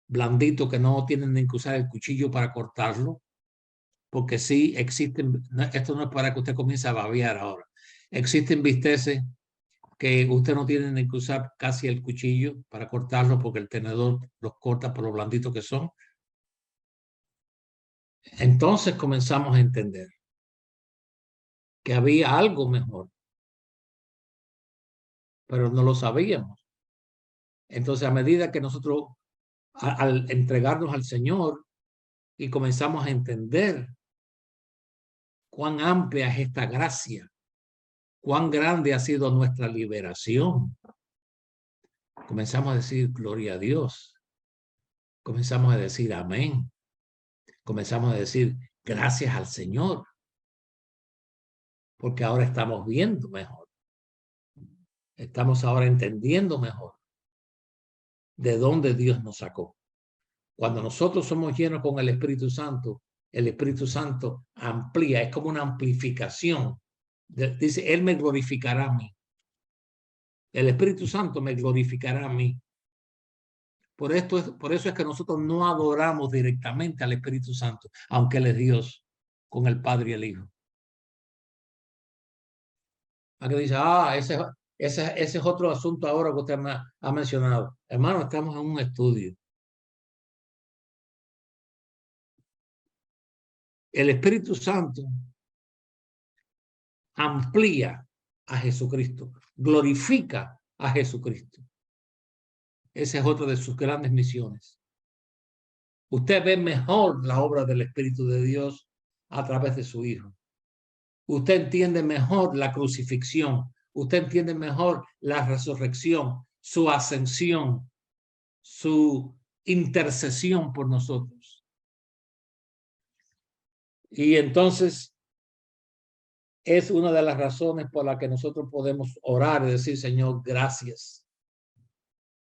Blandito, que no tienen ni que usar el cuchillo para cortarlo. Porque sí existen, esto no es para que usted comience a babear ahora. Existen bisteces que usted no tiene ni que usar casi el cuchillo para cortarlo porque el tenedor los corta por lo blandito que son. Entonces comenzamos a entender que había algo mejor, pero no lo sabíamos. Entonces, a medida que nosotros, al entregarnos al Señor y comenzamos a entender cuán amplia es esta gracia, cuán grande ha sido nuestra liberación, comenzamos a decir gloria a Dios, comenzamos a decir amén, comenzamos a decir gracias al Señor, porque ahora estamos viendo mejor, estamos ahora entendiendo mejor de dónde Dios nos sacó. Cuando nosotros somos llenos con el Espíritu Santo amplía, es como una amplificación. Dice, Él me glorificará a mí. El Espíritu Santo me glorificará a mí. Por eso es que nosotros no adoramos directamente al Espíritu Santo, aunque Él es Dios, con el Padre y el Hijo. Aquí dice, ese es otro asunto ahora que usted me ha mencionado. Hermano, estamos en un estudio. El Espíritu Santo amplía a Jesucristo, glorifica a Jesucristo. Esa es otra de sus grandes misiones. Usted ve mejor la obra del Espíritu de Dios a través de su Hijo. Usted entiende mejor la crucifixión. Usted entiende mejor la resurrección, su ascensión, su intercesión por nosotros. Y entonces es una de las razones por las que nosotros podemos orar y decir, Señor, gracias.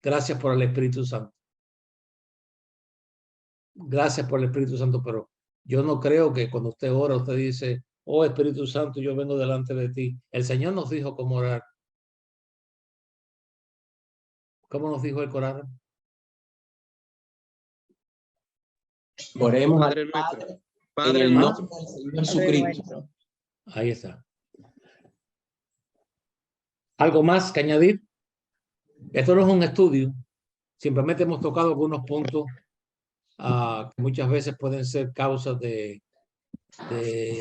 Gracias por el Espíritu Santo. Gracias por el Espíritu Santo, pero yo no creo que cuando usted ora, usted dice, oh Espíritu Santo, yo vengo delante de ti. El Señor nos dijo cómo orar. ¿Cómo nos dijo el Corán? Oremos Padre al nuestro. Padre en el nombre del Señor Jesucristo. Ahí está. ¿Algo más que añadir? Esto no es un estudio. Simplemente hemos tocado algunos puntos que muchas veces pueden ser causas de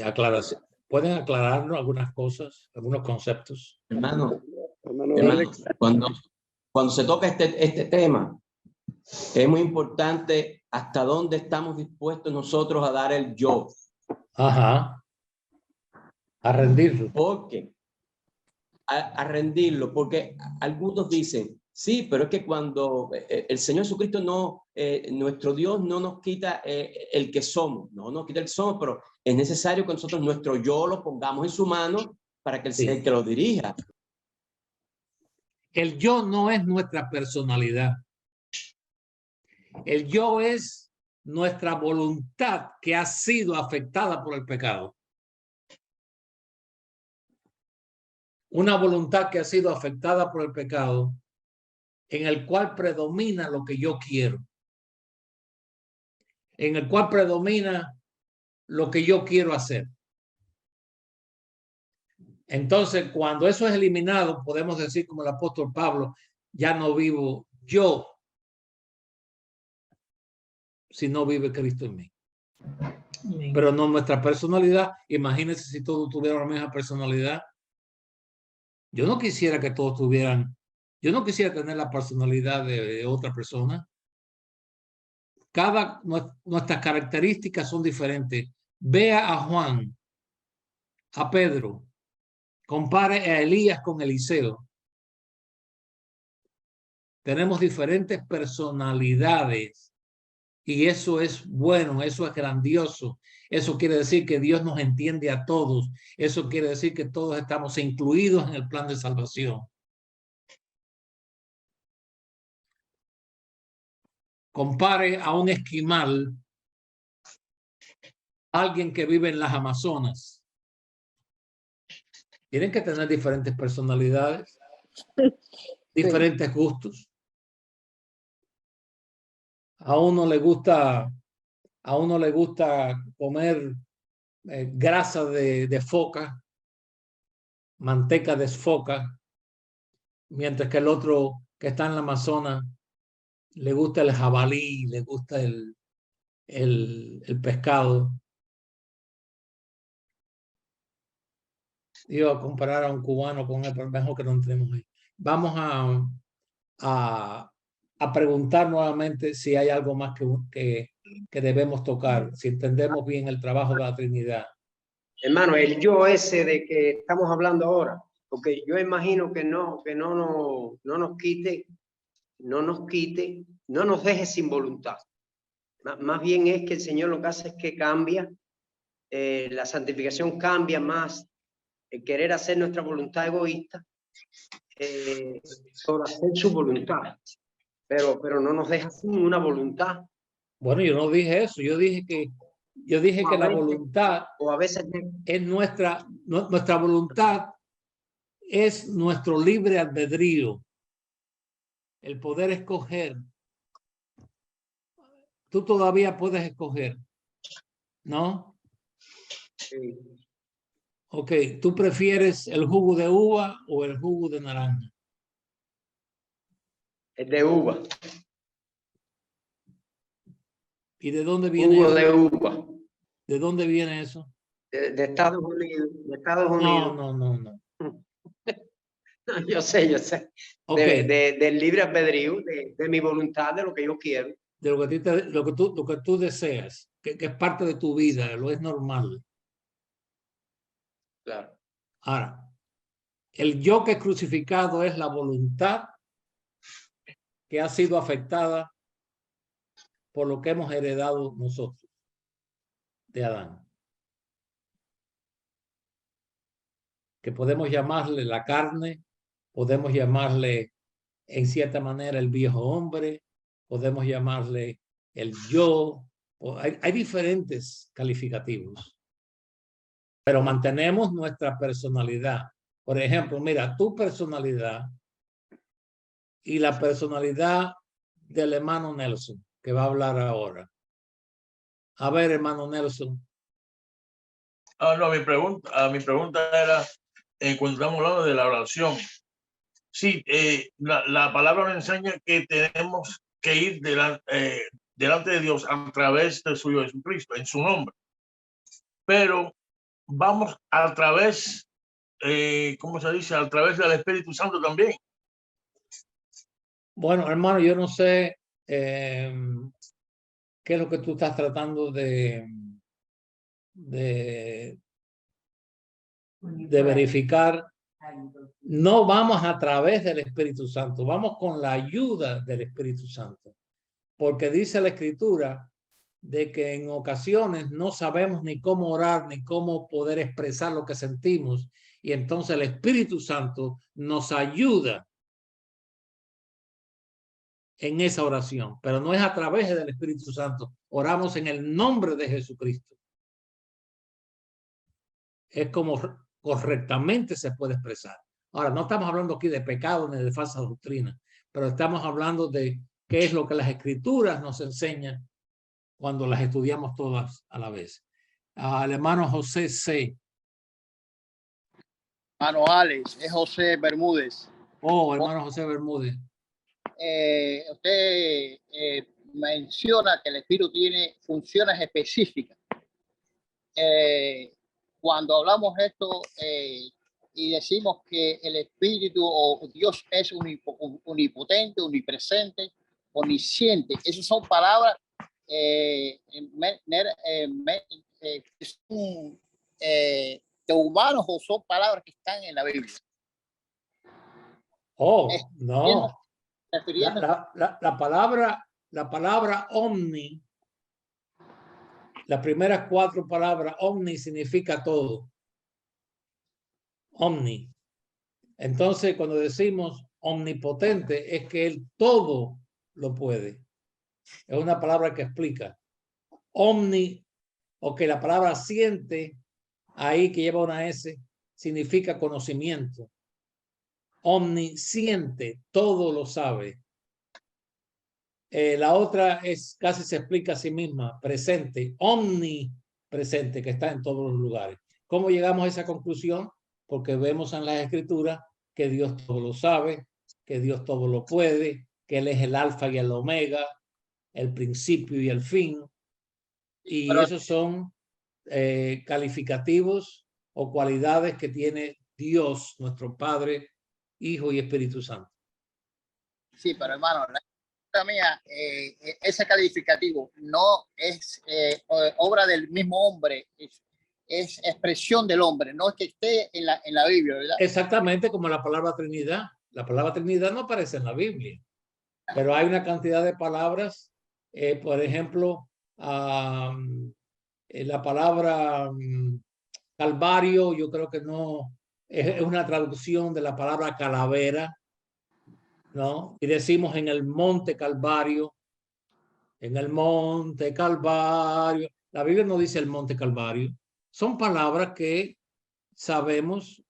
aclaración. ¿Pueden aclararnos algunas cosas, algunos conceptos? Hermano, Alex. cuando se toca este tema, es muy importante hasta dónde estamos dispuestos nosotros a dar el yo. Ajá. A rendirlo. Porque a rendirlo, porque algunos dicen, sí, pero es que cuando el Señor Jesucristo no, nuestro Dios no nos quita el que somos, no nos quita el que somos, pero es necesario que nosotros nuestro yo lo pongamos en su mano para que Él sea el que lo dirija. El yo no es nuestra personalidad. El yo es nuestra voluntad que ha sido afectada por el pecado. Una voluntad que ha sido afectada por el pecado, en el cual predomina lo que yo quiero, en el cual predomina lo que yo quiero hacer. Entonces, cuando eso es eliminado, podemos decir como el apóstol Pablo, ya no vivo yo, si no vive Cristo en mí. Pero no nuestra personalidad. Imagínense si todos tuvieran la misma personalidad. Yo no quisiera que todos tuvieran, yo no quisiera tener la personalidad de otra persona. Nuestras características son diferentes. Vea a Juan, a Pedro, compare a Elías con Eliseo. Tenemos diferentes personalidades y eso es bueno, eso es grandioso. Eso quiere decir que Dios nos entiende a todos. Eso quiere decir que todos estamos incluidos en el plan de salvación. Compare a un esquimal, alguien que vive en las Amazonas. Tienen que tener diferentes personalidades, diferentes gustos. A uno le gusta comer grasa de foca, manteca de foca, mientras que el otro que está en la Amazonas le gusta el jabalí, le gusta el pescado. Iba a comparar a un cubano con él, pero mejor que no entremos ahí. Vamos a preguntar nuevamente si hay algo más que debemos tocar, si entendemos bien el trabajo de la Trinidad. Hermano, el yo ese de que estamos hablando ahora, porque yo imagino que no nos quite, no nos deje sin voluntad. Más bien es que el Señor lo que hace es que cambia, la santificación cambia más, el querer hacer nuestra voluntad egoísta sobre hacer su voluntad, pero no nos deja sin una voluntad. Bueno, yo no dije eso, yo dije que la voluntad o a veces es nuestra voluntad es nuestro libre albedrío, el poder escoger. Tú todavía puedes escoger, ¿no? Sí. Ok, ¿tú prefieres el jugo de uva o el jugo de naranja? El de uva. ¿Y de dónde viene Jugo eso? de uva. ¿De dónde viene eso? De Estados Unidos. De Estados Unidos. No. No, yo sé. Okay. Del libre albedrío, de mi voluntad, de lo que yo quiero. De lo que tú deseas, que es parte de tu vida, lo es normal. Claro. Ahora, el yo que es crucificado es la voluntad que ha sido afectada por lo que hemos heredado nosotros de Adán. Que podemos llamarle la carne, podemos llamarle en cierta manera el viejo hombre, podemos llamarle el yo, hay diferentes calificativos, pero mantenemos nuestra personalidad. Por ejemplo, mira, tu personalidad y la personalidad del hermano Nelson, que va a hablar ahora. A ver, hermano Nelson. No, mi pregunta era, cuando estamos hablando de la oración, sí, la palabra nos enseña que tenemos que ir delante de Dios a través de su Hijo Jesucristo, en su nombre. Pero vamos a través, ¿cómo se dice? A través del Espíritu Santo también. Bueno, hermano, yo no sé qué es lo que tú estás tratando de verificar. No vamos a través del Espíritu Santo, vamos con la ayuda del Espíritu Santo. Porque dice la Escritura de que en ocasiones no sabemos ni cómo orar, ni cómo poder expresar lo que sentimos. Y entonces el Espíritu Santo nos ayuda en esa oración, pero no es a través del Espíritu Santo. Oramos en el nombre de Jesucristo. Es como correctamente se puede expresar. Ahora, no estamos hablando aquí de pecado ni de falsa doctrina, pero estamos hablando de qué es lo que las Escrituras nos enseñan cuando las estudiamos todas a la vez. Al hermano José C. Hermano Alex, es José Bermúdez. Oh, hermano José Bermúdez. usted menciona que el espíritu tiene funciones específicas. Cuando hablamos esto y decimos que el espíritu o Dios es omnipotente, omnipresente, omnisciente, esas son palabras de humanos o son palabras que están en la Biblia. Oh, no. Refiriendo La palabra omni, las primeras 4 palabras, omni significa todo. Omni. Entonces, cuando decimos omnipotente, es que él todo lo puede. Es una palabra que explica. Omni, o que la palabra siente, ahí que lleva una S, significa conocimiento. Omnisciente, todo lo sabe. La otra es, casi se explica a sí misma, presente, omnipresente, que está en todos los lugares. ¿Cómo llegamos a esa conclusión? Porque vemos en las escrituras que Dios todo lo sabe, que Dios todo lo puede, que Él es el alfa y el omega, el principio y el fin. Y esos son calificativos o cualidades que tiene Dios, nuestro Padre, Hijo y Espíritu Santo. Sí, pero hermano, la pregunta mía, ese calificativo no es obra del mismo hombre, es expresión del hombre, no es que esté en la Biblia, ¿verdad? Exactamente como la palabra Trinidad. La palabra Trinidad no aparece en la Biblia, pero hay una cantidad de palabras, por ejemplo, la palabra Calvario, yo creo que no, es una traducción de la palabra calavera, ¿no? Y decimos en el monte Calvario, en el monte Calvario. La Biblia no dice el monte Calvario. Son palabras que sabemos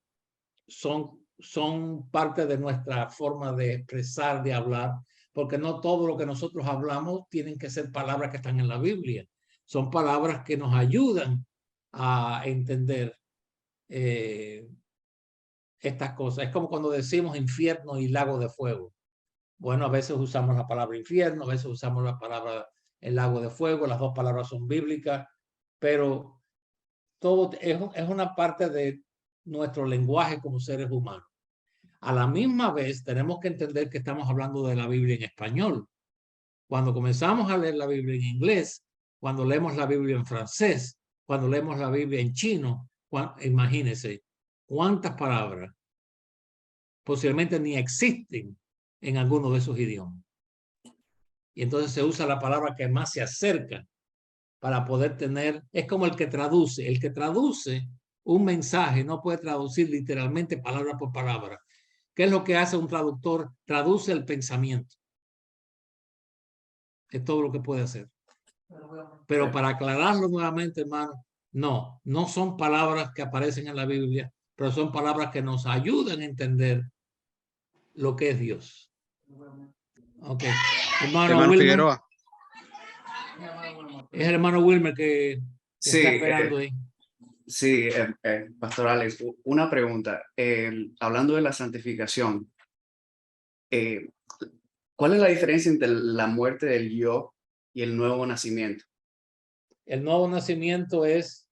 son parte de nuestra forma de expresar, de hablar, porque no todo lo que nosotros hablamos tienen que ser palabras que están en la Biblia. Son palabras que nos ayudan a entender estas cosas. Es como cuando decimos infierno y lago de fuego. Bueno, a veces usamos la palabra infierno, a veces usamos la palabra el lago de fuego, las dos palabras son bíblicas, pero todo es una parte de nuestro lenguaje como seres humanos. A la misma vez tenemos que entender que estamos hablando de la Biblia en español. Cuando comenzamos a leer la Biblia en inglés, cuando leemos la Biblia en francés, cuando leemos la Biblia en chino, imagínense cuántas palabras posiblemente ni existen en alguno de esos idiomas. Y entonces se usa la palabra que más se acerca para poder tener, es como el que traduce un mensaje, no puede traducir literalmente palabra por palabra. ¿Qué es lo que hace un traductor? Traduce el pensamiento. Es todo lo que puede hacer. Pero para aclararlo nuevamente, hermano, no son palabras que aparecen en la Biblia, pero son palabras que nos ayudan a entender lo que es Dios. Ok. Hermano Figueroa. Es el hermano Wilmer que Sí, está esperando ahí. Sí, Pastor Alex, una pregunta. Hablando de la santificación, ¿cuál es la diferencia entre la muerte del yo y el nuevo nacimiento? El nuevo nacimiento es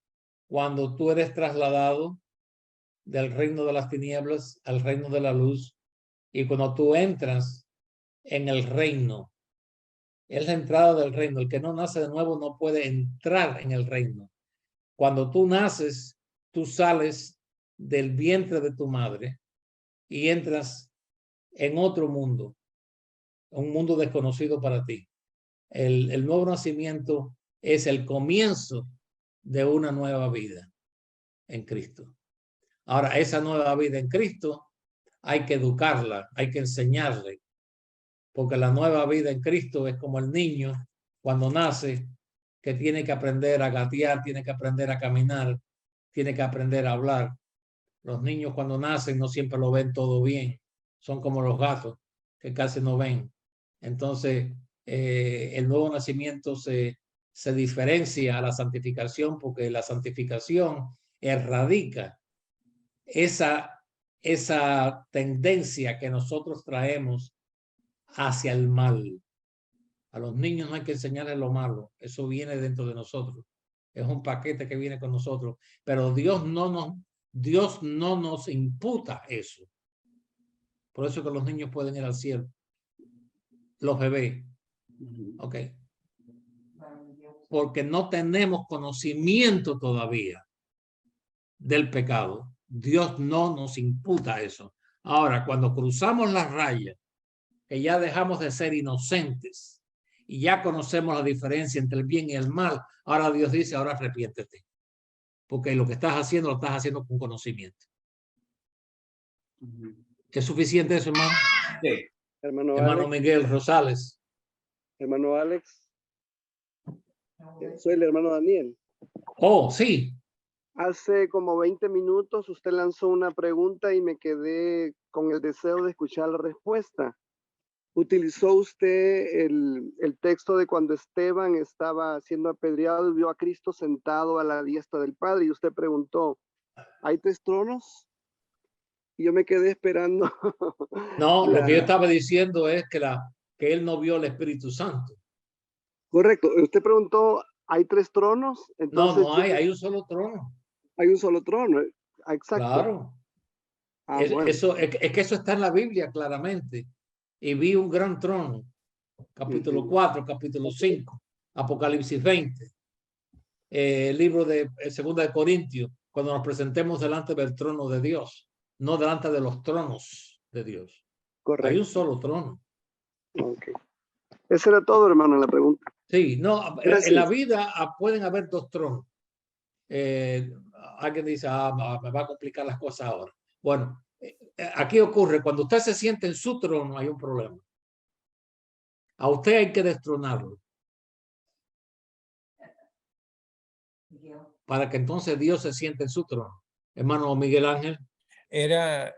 cuando tú eres trasladado del reino de las tinieblas al reino de la luz, y cuando tú entras en el reino, es la entrada del reino. El que no nace de nuevo no puede entrar en el reino. Cuando tú naces, tú sales del vientre de tu madre y entras en otro mundo, un mundo desconocido para ti. El nuevo nacimiento es el comienzo de una nueva vida en Cristo. Ahora, esa nueva vida en Cristo hay que educarla, hay que enseñarle, porque la nueva vida en Cristo es como el niño cuando nace, que tiene que aprender a gatear, tiene que aprender a caminar, tiene que aprender a hablar. Los niños cuando nacen no siempre lo ven todo bien. Son como los gatos que casi no ven. Entonces, el nuevo nacimiento se diferencia a la santificación, porque la santificación erradica esa tendencia que nosotros traemos hacia el mal. A los niños no hay que enseñarles lo malo. Eso viene dentro de nosotros. Es un paquete que viene con nosotros. Pero Dios no nos imputa eso. Por eso que los niños pueden ir al cielo. Los bebés. Ok. Porque no tenemos conocimiento todavía del pecado. Dios no nos imputa eso. Ahora, cuando cruzamos la raya, que ya dejamos de ser inocentes y ya conocemos la diferencia entre el bien y el mal, ahora Dios dice, ahora arrepiéntete. Porque lo que estás haciendo, lo estás haciendo con conocimiento. ¿Es suficiente eso, hermano? Sí. Hermano Alex. Miguel Rosales. Hermano Alex. Soy el hermano Daniel. Oh, sí. Hace como 20 minutos usted lanzó una pregunta y me quedé con el deseo de escuchar la respuesta. Utilizó usted el texto de cuando Esteban estaba siendo apedreado y vio a Cristo sentado a la diestra del Padre y usted preguntó, ¿hay 3 tronos? Y yo me quedé esperando. No, lo que yo estaba diciendo es que él no vio el Espíritu Santo. Correcto. Usted preguntó, ¿hay 3 tronos? Entonces, no hay un solo trono. Hay un solo trono. Exacto. Claro. Bueno. Es que eso está en la Biblia claramente. Y vi un gran trono. Capítulo 4, capítulo 5, Apocalipsis 20. El libro de 2 de Corintios, cuando nos presentemos delante del trono de Dios, no delante de los tronos de Dios. Correcto. Hay un solo trono. Okay. Eso era todo, hermano, en la pregunta. Sí, no, gracias. En la vida pueden haber 2 tronos. Alguien dice, me va a complicar las cosas ahora. Bueno, aquí ocurre, cuando usted se siente en su trono, hay un problema. A usted hay que destronarlo. Para que entonces Dios se siente en su trono. Hermano Miguel Ángel. Era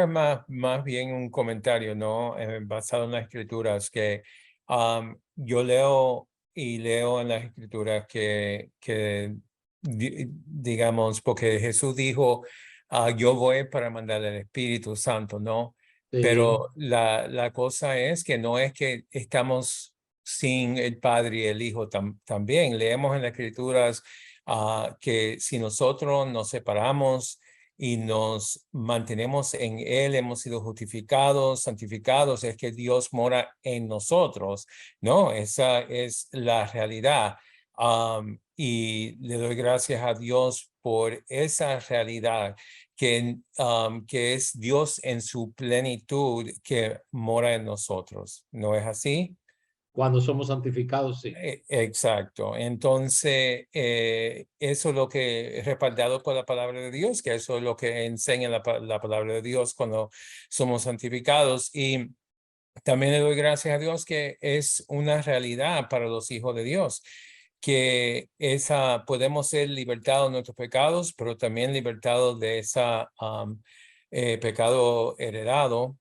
más bien un comentario, ¿no? Basado en las escrituras, que yo leo en las escrituras que digamos, porque Jesús dijo, yo voy para mandar el Espíritu Santo, ¿no? Sí. Pero la cosa es que no es que estamos sin el Padre y el Hijo también. Leemos en las escrituras que si nosotros nos separamos y nos mantenemos en Él, hemos sido justificados, santificados, es que Dios mora en nosotros, ¿no? Esa es la realidad. Y le doy gracias a Dios por esa realidad que es Dios en su plenitud que mora en nosotros. ¿No es así? Cuando somos santificados, sí. Exacto. Entonces, eso es lo que es respaldado por la palabra de Dios, que eso es lo que enseña la palabra de Dios cuando somos santificados. Y también le doy gracias a Dios que es una realidad para los hijos de Dios, que podemos ser libertados de nuestros pecados, pero también libertados de ese pecado heredado.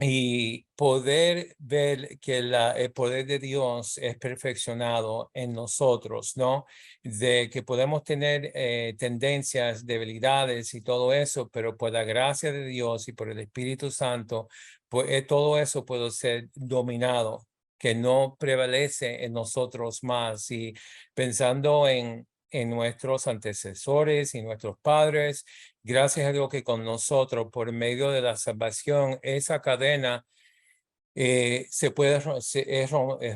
Y poder ver que el poder de Dios es perfeccionado en nosotros, ¿no? De que podemos tener tendencias, debilidades y todo eso, pero por la gracia de Dios y por el Espíritu Santo, pues todo eso puede ser dominado, que no prevalece en nosotros más. Y pensando en nuestros antecesores y nuestros padres, gracias a Dios que con nosotros, por medio de la salvación, esa cadena es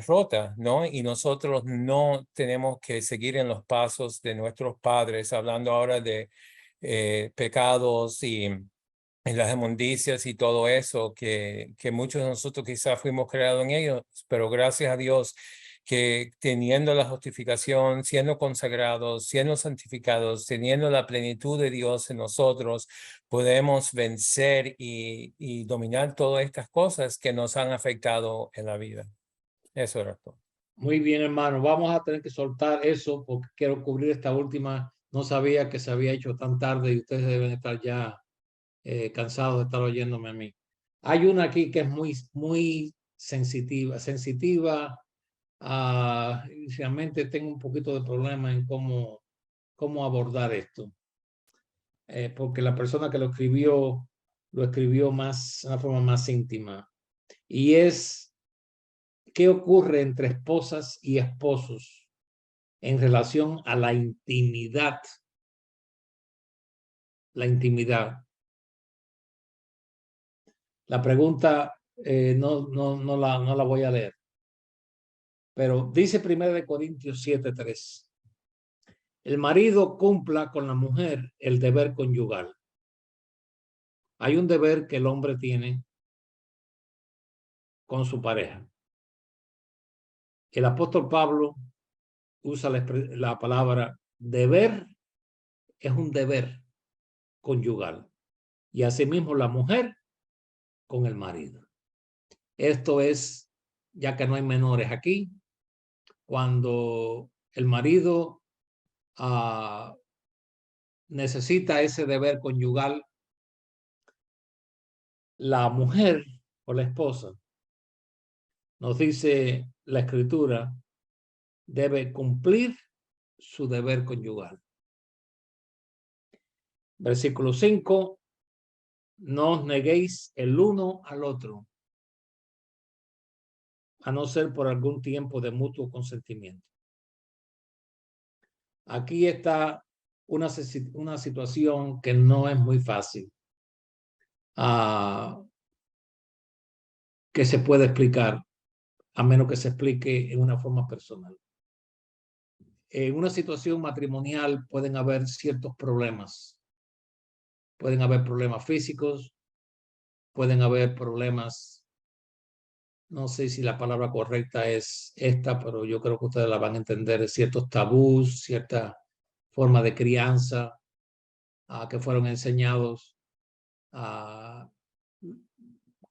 rota, ¿no? Y nosotros no tenemos que seguir en los pasos de nuestros padres, hablando ahora de pecados y las inmundicias y todo eso, que muchos de nosotros quizás fuimos creados en ellos, pero gracias a Dios que teniendo la justificación, siendo consagrados, siendo santificados, teniendo la plenitud de Dios en nosotros, podemos vencer y dominar todas estas cosas que nos han afectado en la vida. Eso era todo. Muy bien, hermano. Vamos a tener que soltar eso porque quiero cubrir esta última. No sabía que se había hecho tan tarde y ustedes deben estar ya cansados de estar oyéndome a mí. Hay una aquí que es muy sensitiva. Realmente tengo un poquito de problema en cómo abordar esto. Porque la persona que lo escribió más, de una forma más íntima. y es qué ocurre entre esposas y esposos en relación a la intimidad. La intimidad. La pregunta no la voy a leer, pero dice 1 Corintios 7:3. El marido cumpla con la mujer el deber conyugal. Hay un deber que el hombre tiene con su pareja. El apóstol Pablo usa la palabra deber, es un deber conyugal. Y asimismo la mujer con el marido. Esto es, ya que no hay menores aquí, cuando el marido necesita ese deber conyugal, la mujer o la esposa, nos dice la escritura, debe cumplir su deber conyugal. Versículo 5, no os neguéis el uno al otro, a no ser por algún tiempo de mutuo consentimiento. Aquí está una situación que no es muy fácil, que se puede explicar, a menos que se explique en una forma personal. En una situación matrimonial pueden haber ciertos problemas. Pueden haber problemas físicos, pueden haber problemas, no sé si la palabra correcta es esta, pero yo creo que ustedes la van a entender, ciertos tabús, cierta forma de crianza que fueron enseñados.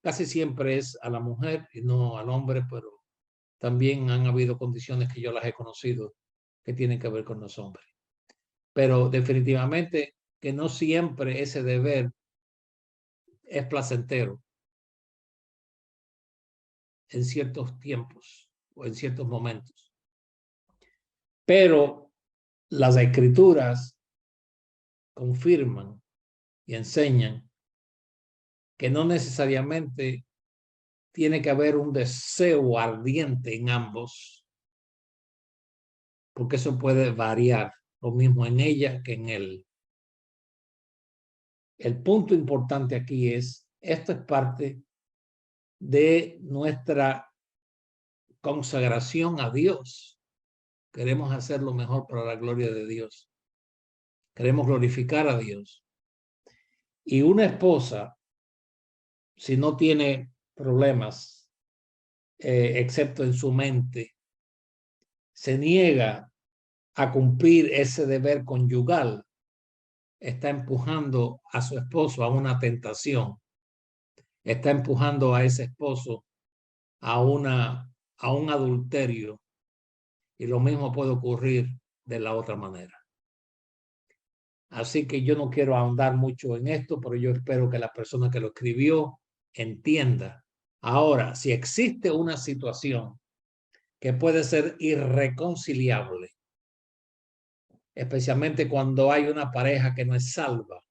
Casi siempre es a la mujer y no al hombre, pero también han habido condiciones que yo las he conocido que tienen que ver con los hombres. Pero definitivamente que no siempre ese deber es placentero en ciertos tiempos o en ciertos momentos. Pero las escrituras confirman y enseñan que no necesariamente tiene que haber un deseo ardiente en ambos, porque eso puede variar, lo mismo en ella que en él. El punto importante aquí es, esto es parte de nuestra consagración a Dios. Queremos hacer lo mejor para la gloria de Dios. Queremos glorificar a Dios. Y una esposa, si no tiene problemas, excepto en su mente, se niega a cumplir ese deber conyugal, está empujando a su esposo a una tentación, está empujando a ese esposo a un adulterio, y lo mismo puede ocurrir de la otra manera. Así que yo no quiero ahondar mucho en esto, pero yo espero que la persona que lo escribió entienda. Ahora, si existe una situación que puede ser irreconciliable, especialmente cuando hay una pareja que no es salva,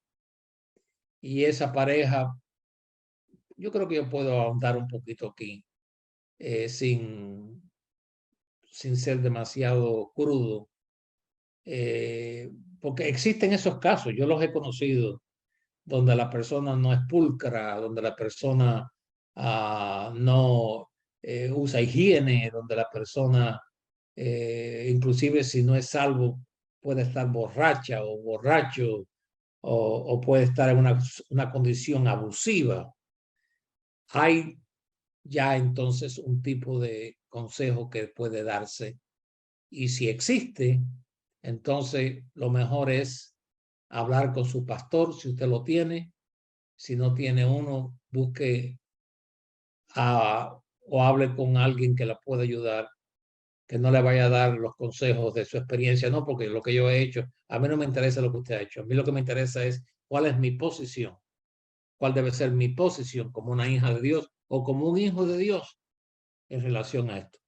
y esa pareja, yo creo que yo puedo ahondar un poquito aquí, sin ser demasiado crudo, porque existen esos casos, yo los he conocido, donde la persona no es pulcra, donde la persona no usa higiene, donde la persona, inclusive si no es salvo, puede estar borracha o borracho, o puede estar en una condición abusiva. Hay ya entonces un tipo de consejo que puede darse, y si existe, entonces lo mejor es hablar con su pastor si usted lo tiene. Si no tiene uno, busque o hable con alguien que la pueda ayudar, que no le vaya a dar los consejos de su experiencia, no, porque lo que yo he hecho, a mí no me interesa lo que usted ha hecho, a mí lo que me interesa es cuál es mi posición, cuál debe ser mi posición como una hija de Dios o como un hijo de Dios en relación a esto.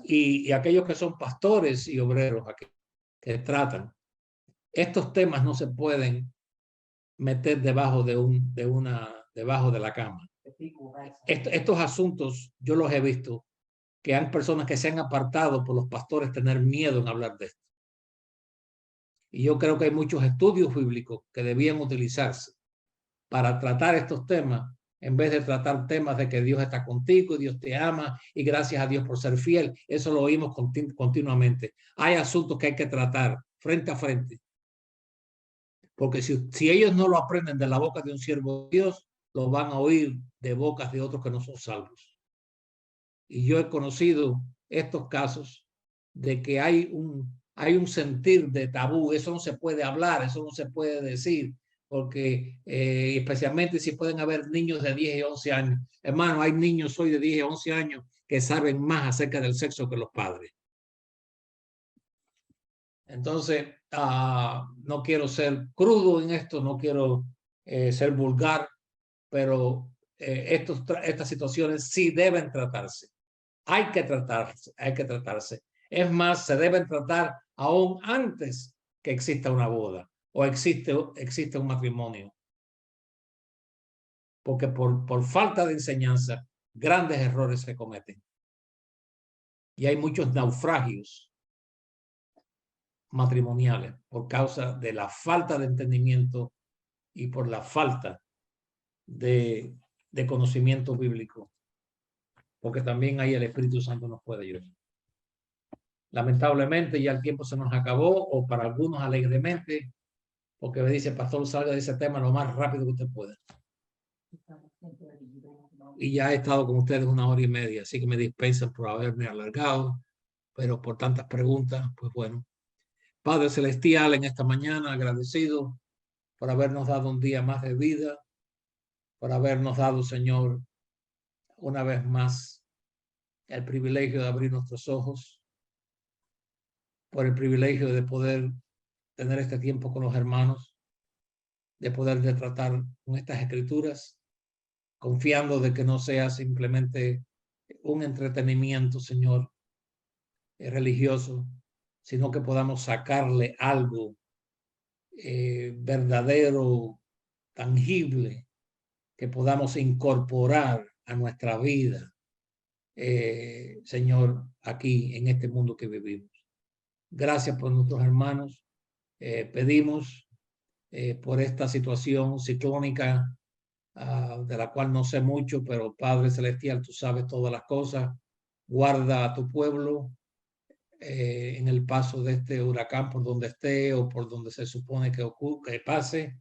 Y aquellos que son pastores y obreros aquí, que tratan, estos temas no se pueden meter debajo de una debajo de la cama. Estos asuntos yo los he visto, que hay personas que se han apartado por los pastores tener miedo en hablar de esto. Y yo creo que hay muchos estudios bíblicos que debían utilizarse para tratar estos temas, en vez de tratar temas de que Dios está contigo y Dios te ama y gracias a Dios por ser fiel. Eso lo oímos continuamente. Hay asuntos que hay que tratar frente a frente. Porque si ellos no lo aprenden de la boca de un siervo de Dios, lo van a oír de bocas de otros que no son salvos. Y yo he conocido estos casos de que hay un sentir de tabú. Eso no se puede hablar, eso no se puede decir, porque especialmente si pueden haber niños de 10 y 11 años. Hermano, hay niños hoy de 10 y 11 años que saben más acerca del sexo que los padres. Entonces, no quiero ser crudo en esto, no quiero ser vulgar, pero estas situaciones sí deben tratarse. Hay que tratarse. Es más, se deben tratar aún antes que exista una boda o existe un matrimonio. Porque por falta de enseñanza, grandes errores se cometen. Y hay muchos naufragios matrimoniales por causa de la falta de entendimiento y por la falta de conocimiento bíblico, porque también ahí el Espíritu Santo nos puede ayudar. Lamentablemente ya el tiempo se nos acabó, o para algunos alegremente, porque me dice, pastor, salga de ese tema lo más rápido que usted pueda. Y ya he estado con ustedes 1 hora y media, así que me dispensan por haberme alargado, pero por tantas preguntas, pues bueno. Padre Celestial, en esta mañana agradecido por habernos dado un día más de vida, por habernos dado, Señor, una vez más el privilegio de abrir nuestros ojos, por el privilegio de poder tener este tiempo con los hermanos, de poder tratar con estas escrituras, confiando de que no sea simplemente un entretenimiento, Señor, religioso, sino que podamos sacarle algo verdadero, tangible, que podamos incorporar a nuestra vida, Señor, aquí en este mundo que vivimos. Gracias por nuestros hermanos. Pedimos por esta situación ciclónica de la cual no sé mucho, pero Padre Celestial, tú sabes todas las cosas. Guarda a tu pueblo en el paso de este huracán por donde esté o por donde se supone que pase.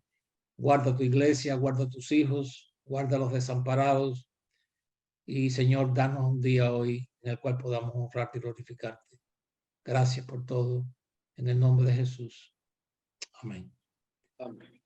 Guarda tu iglesia, guarda tus hijos, guarda a los desamparados. Y Señor, danos un día hoy en el cual podamos honrarte y glorificarte. Gracias por todo. En el nombre de Jesús. Amén. Amén.